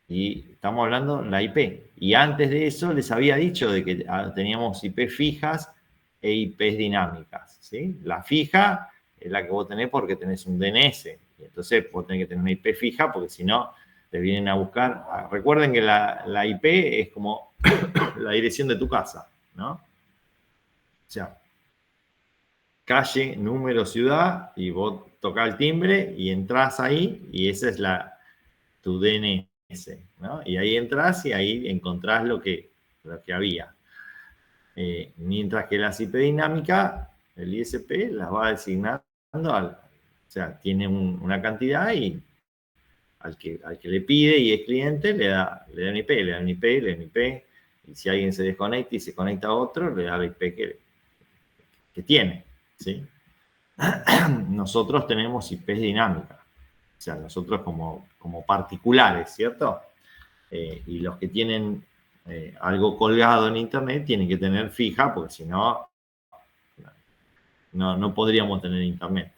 Y estamos hablando de la IP. Y antes de eso les había dicho de que teníamos IP fijas e IPs dinámicas. ¿Sí? La fija es la que vos tenés porque tenés un DNS. Y entonces vos tenés que tener una IP fija porque si no, te vienen a buscar. Recuerden que la IP es como la dirección de tu casa, ¿no? O sea, calle, número, ciudad, y vos tocás el timbre y entrás ahí, y esa es tu DNS, ¿no? Y ahí entras y ahí encontrás lo que había. Mientras que las IP dinámicas, el ISP las va designando, o sea, tiene una cantidad y al que le pide y es cliente le da un IP, le da un IP, le da un IP, y si alguien se desconecta y se conecta a otro, le da la IP que tiene, ¿sí? Nosotros tenemos IPs dinámicas, o sea, nosotros como particulares, ¿cierto? Y los que tienen algo colgado en internet tienen que tener fija, porque si no, no podríamos tener internet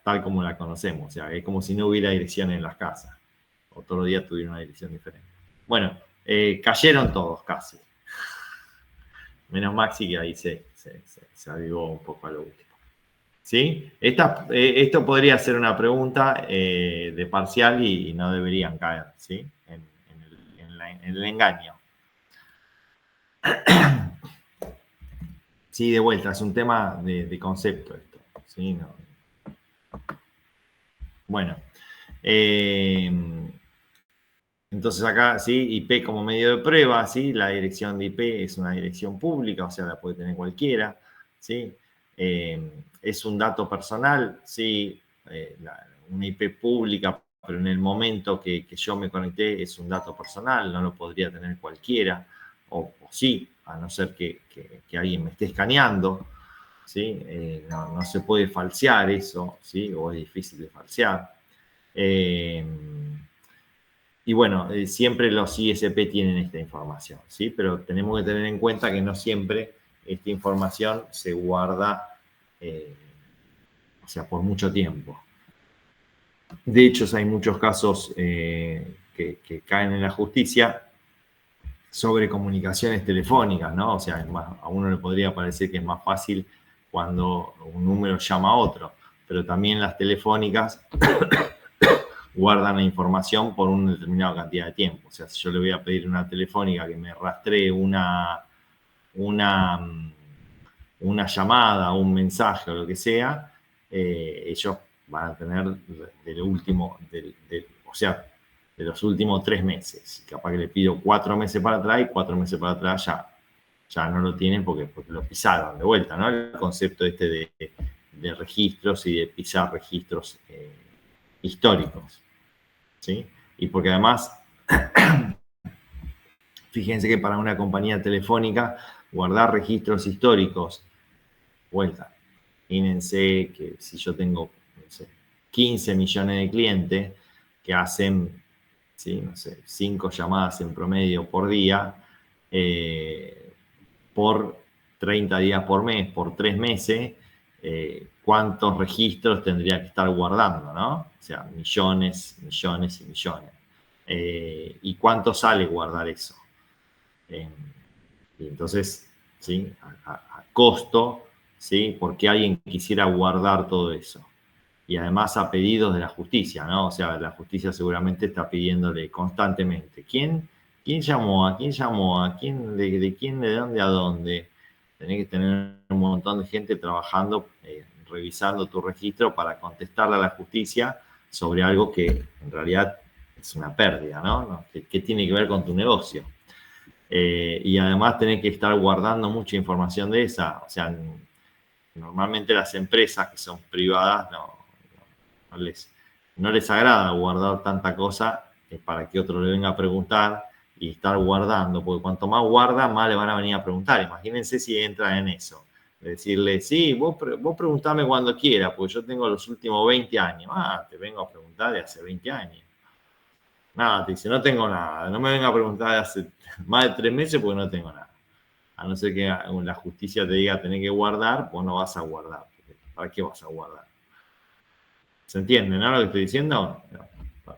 tal como la conocemos. O sea, es como si no hubiera dirección en las casas. O todos los días tuvieran una dirección diferente. Bueno, cayeron todos casi. Menos Maxi, que ahí se avivó un poco a lo último. ¿Sí? Esto podría ser una pregunta de parcial y no deberían caer, ¿sí? En el engaño. Sí, de vuelta, es un tema de concepto esto. ¿Sí? No. Bueno. Entonces acá, ¿sí? IP como medio de prueba, ¿sí? La dirección de IP es una dirección pública, o sea, la puede tener cualquiera, ¿sí? Es un dato personal, ¿sí? Una IP pública, pero en el momento que yo me conecté es un dato personal, no lo podría tener cualquiera, o sí, a no ser que alguien me esté escaneando, ¿sí? No se puede falsear eso, ¿sí? O es difícil de falsear. Y bueno, siempre los ISP tienen esta información, ¿sí? Pero tenemos que tener en cuenta que no siempre esta información se guarda, o sea, por mucho tiempo. De hecho, hay muchos casos que caen en la justicia sobre comunicaciones telefónicas, ¿no? O sea, a uno le podría parecer que es más fácil cuando un número llama a otro, pero también las telefónicas guardan la información por una determinada cantidad de tiempo. O sea, si yo le voy a pedir a una telefónica que me rastree una llamada, un mensaje o lo que sea, ellos van a tener o sea, de los últimos 3 meses. Capaz que le pido 4 meses para atrás y 4 meses para atrás ya no lo tienen porque lo pisaron de vuelta, ¿no? El concepto de registros y de pisar registros históricos, ¿sí? Y porque además, fíjense que para una compañía telefónica, guardar registros históricos, vuelta, imagínense que si yo tengo, no sé, 15 millones de clientes que hacen, ¿sí? No sé, 5 llamadas en promedio por día, por 30 días por mes, por 3 meses, ¿cuántos registros tendría que estar guardando, no? O sea, millones, millones y millones. ¿Y cuánto sale guardar eso? Y entonces, ¿sí? A costo, ¿sí? Porque alguien quisiera guardar todo eso. Y además a pedidos de la justicia, ¿no? O sea, la justicia seguramente está pidiéndole constantemente. ¿Quién llamó? ¿A quién llamó? ¿A quién? ¿De quién? ¿De dónde a dónde? Tenés que tener un montón de gente trabajando, revisando tu registro para contestarle a la justicia sobre algo que en realidad es una pérdida, ¿no? ¿Qué tiene que ver con tu negocio? Y además tenés que estar guardando mucha información de esa. O sea, normalmente las empresas que son privadas no les agrada guardar tanta cosa para que otro le venga a preguntar y estar guardando, porque cuanto más guarda, más le van a venir a preguntar. Imagínense si entra en eso. Decirle, sí, vos preguntame cuando quiera, porque yo tengo los últimos 20 años. Ah, te vengo a preguntar de hace 20 años. Nada, te dice, no tengo nada. No me venga a preguntar de hace más de 3 meses porque no tengo nada. A no ser que la justicia te diga tenés que guardar, pues no vas a guardar. ¿Para qué vas a guardar? ¿Se entiende, no, lo que estoy diciendo? No.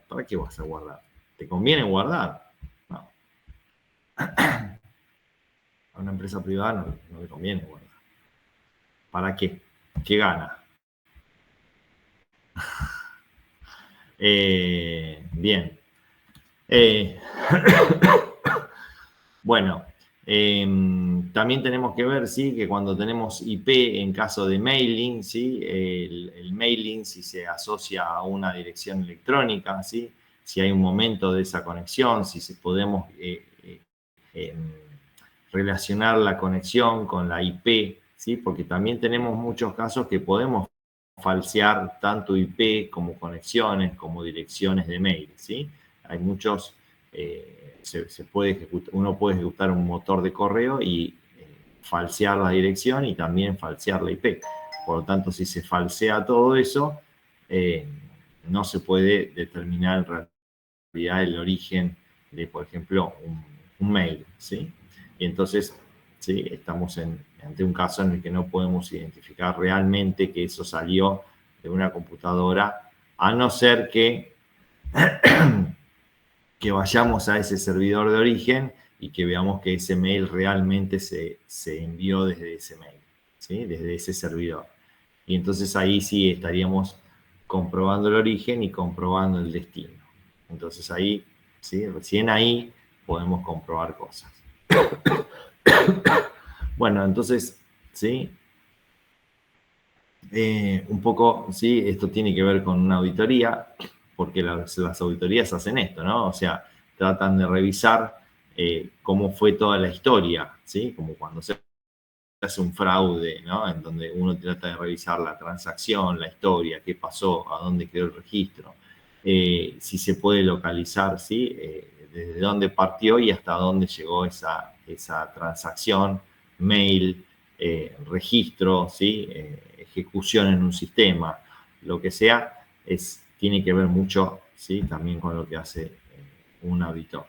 ¿Para qué vas a guardar? ¿Te conviene guardar? No. A una empresa privada no le conviene guardar. ¿Para qué? ¿Qué gana? Bien. Bueno, también tenemos que ver, ¿sí? Que cuando tenemos IP en caso de mailing, ¿sí? El mailing, si se asocia a una dirección electrónica, ¿sí? Si hay un momento de esa conexión, si podemos relacionar la conexión con la IP, ¿sí? Porque también tenemos muchos casos que podemos falsear tanto IP como conexiones, como direcciones de mail, ¿sí? Hay muchos, uno puede ejecutar un motor de correo y falsear la dirección y también falsear la IP. Por lo tanto, si se falsea todo eso, no se puede determinar en realidad el origen de, por ejemplo, un mail, ¿sí? Y entonces, ¿sí? Estamos ante un caso en el que no podemos identificar realmente que eso salió de una computadora, a no ser que, que vayamos a ese servidor de origen y que veamos que ese mail realmente se envió desde ese mail, ¿sí? Desde ese servidor. Y entonces ahí sí estaríamos comprobando el origen y comprobando el destino. Entonces ahí, ¿sí? Recién ahí podemos comprobar cosas. Bueno, entonces, ¿sí? Un poco, ¿sí? Esto tiene que ver con una auditoría, porque las auditorías hacen esto, ¿no? O sea, tratan de revisar cómo fue toda la historia, ¿sí? Como cuando se hace un fraude, ¿no? En donde uno trata de revisar la transacción, la historia, qué pasó, a dónde quedó el registro, si se puede localizar, ¿sí? Desde dónde partió y hasta dónde llegó esa transacción, mail, registro, ¿sí? Ejecución en un sistema, lo que sea, tiene que ver mucho, ¿sí? También con lo que hace un auditor.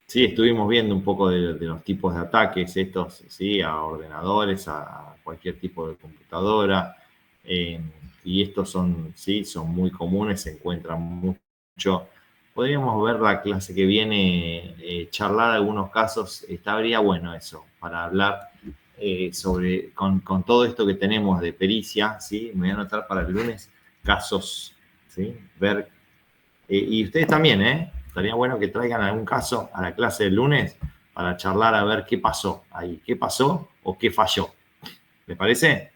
Sí, estuvimos viendo un poco de los tipos de ataques estos, ¿sí? A ordenadores, a cualquier tipo de computadora. Y estos son, ¿sí? Son muy comunes, se encuentran mucho. Podríamos ver la clase que viene, charlar algunos casos. Estaría bueno eso, para hablar con todo esto que tenemos de pericia, ¿sí? Me voy a anotar para el lunes casos, ¿sí? Ver, y ustedes también, ¿eh? Estaría bueno que traigan algún caso a la clase del lunes para charlar a ver qué pasó ahí, qué pasó o qué falló. ¿Les parece?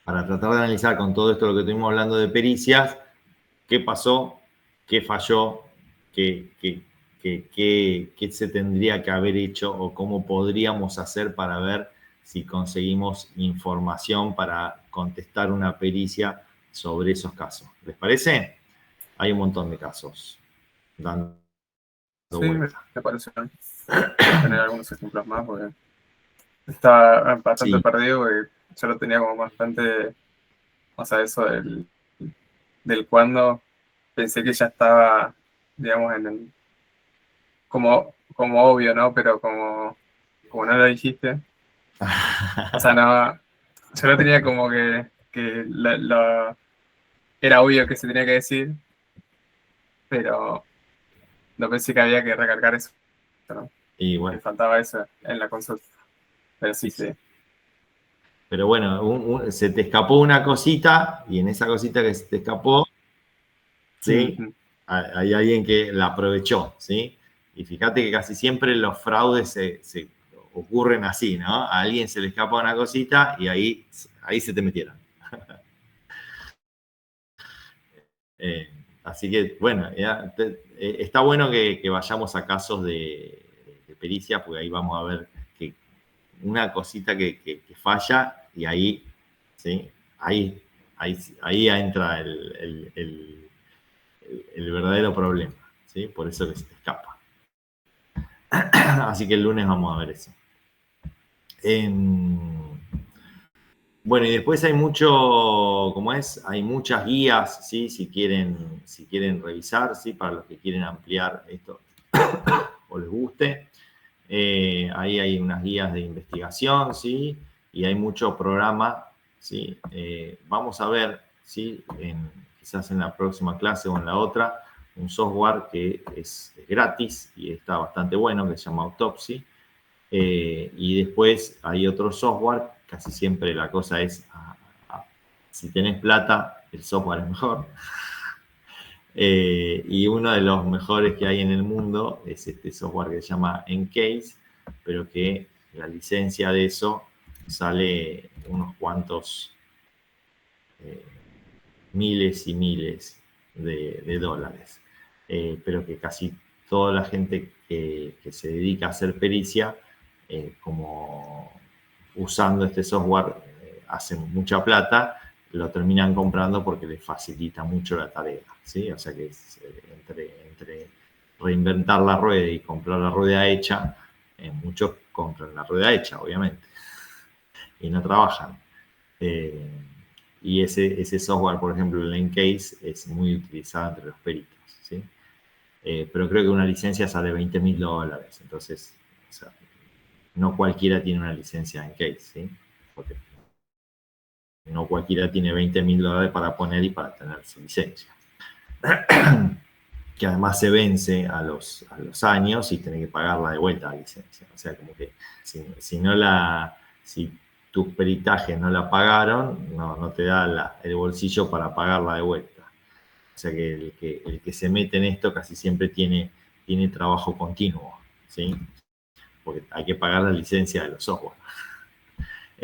Para tratar de analizar con todo esto lo que estuvimos hablando de pericias, qué pasó, qué falló, qué se tendría que haber hecho o cómo podríamos hacer para ver si conseguimos información para contestar una pericia sobre esos casos. ¿Les parece? Hay un montón de casos dando Sí, me vuelta. parece bien tener algunos ejemplos más, porque estaba bastante Sí. perdido, porque yo lo tenía como bastante, o sea, eso del cuándo, pensé que ya estaba, digamos, como obvio, ¿no? Pero como no lo dijiste, o sea, no, yo lo tenía como que era obvio que se tenía que decir, pero no pensé que había que recalcar eso, ¿no? Y Que bueno, faltaba eso en la consulta. Pero sí, sí. pero bueno, se te escapó una cosita y en esa cosita que se te escapó, ¿sí? Hay alguien que la aprovechó, ¿sí? Y fíjate que casi siempre los fraudes se ocurren así, ¿no? A alguien se le escapa una cosita y ahí se te metieron. Así que, bueno, está bueno que vayamos a casos de pericia, porque ahí vamos a ver que una cosita que falla y ahí, ¿sí? Ahí entra el verdadero problema, ¿sí? Por eso que se te escapa. Así que el lunes vamos a ver eso. Bueno, y después hay mucho, como es, hay muchas guías, ¿sí? Si quieren revisar, ¿sí? Para los que quieren ampliar esto o les guste. Ahí hay unas guías de investigación, ¿sí? Y hay mucho programa, ¿sí? Vamos a ver, ¿sí? Quizás en la próxima clase o en la otra, un software que es gratis y está bastante bueno, que se llama Autopsy. Y después hay otro software, casi siempre la cosa es, si tenés plata, el software es mejor. Y uno de los mejores que hay en el mundo es este software que se llama Encase, pero que la licencia de eso sale unos cuantos miles y miles de dólares. Pero que casi toda la gente que se dedica a hacer pericia, como usando este software, hacen mucha plata, lo terminan comprando porque les facilita mucho la tarea, ¿sí? O sea que entre reinventar la rueda y comprar la rueda hecha, muchos compran la rueda hecha, obviamente, y no trabajan. Y ese software, por ejemplo, el Encase, es muy utilizado entre los peritos, ¿sí? Pero creo que una licencia sale $20.000, entonces, o sea, no cualquiera tiene una licencia Encase, ¿sí? Porque no cualquiera tiene $20.000 para poner y para tener su licencia. Que además se vence a los años y tenés que pagarla de vuelta la licencia. O sea, como que si tus peritajes no la pagaron, no te da el bolsillo para pagarla de vuelta. O sea que el que se mete en esto casi siempre tiene trabajo continuo, ¿sí? Porque hay que pagar la licencia de los software.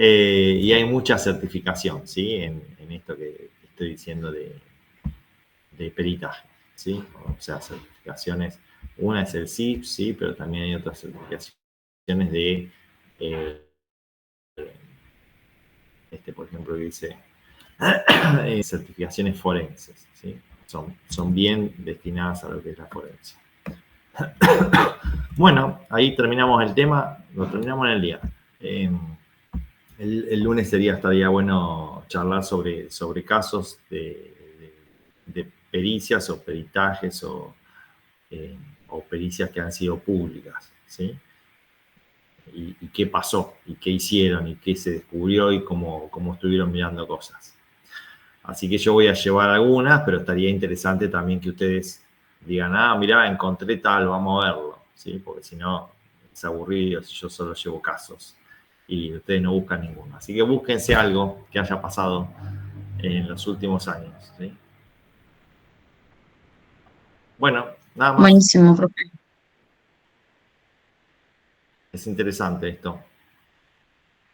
Y hay mucha certificación, ¿sí? En esto que estoy diciendo de peritaje, ¿sí? O sea, certificaciones. Una es el CIP, ¿sí? Pero también hay otras certificaciones de, por ejemplo, que dice certificaciones forenses, ¿sí? Son bien destinadas a lo que es la forense. Bueno, ahí terminamos el tema, lo terminamos en el día. El lunes estaría bueno charlar sobre casos de pericias o peritajes o pericias que han sido públicas, ¿sí? Y qué pasó, y qué hicieron, y qué se descubrió, y cómo estuvieron mirando cosas. Así que yo voy a llevar algunas, pero estaría interesante también que ustedes digan, mirá, encontré tal, vamos a verlo, ¿sí? Porque si no, es aburrido si yo solo llevo casos y ustedes no buscan ninguno. Así que búsquense algo que haya pasado en los últimos años, ¿sí? Bueno, nada más. Buenísimo, profe. Es interesante esto.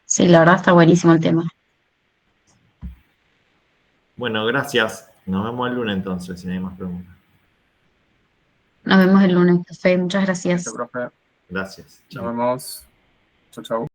Sí, la verdad está buenísimo el tema. Bueno, gracias. Nos vemos el lunes entonces, si no hay más preguntas. Nos vemos el lunes, profe. Muchas gracias. Listo, profe. Gracias. Nos vemos. Chau, chau.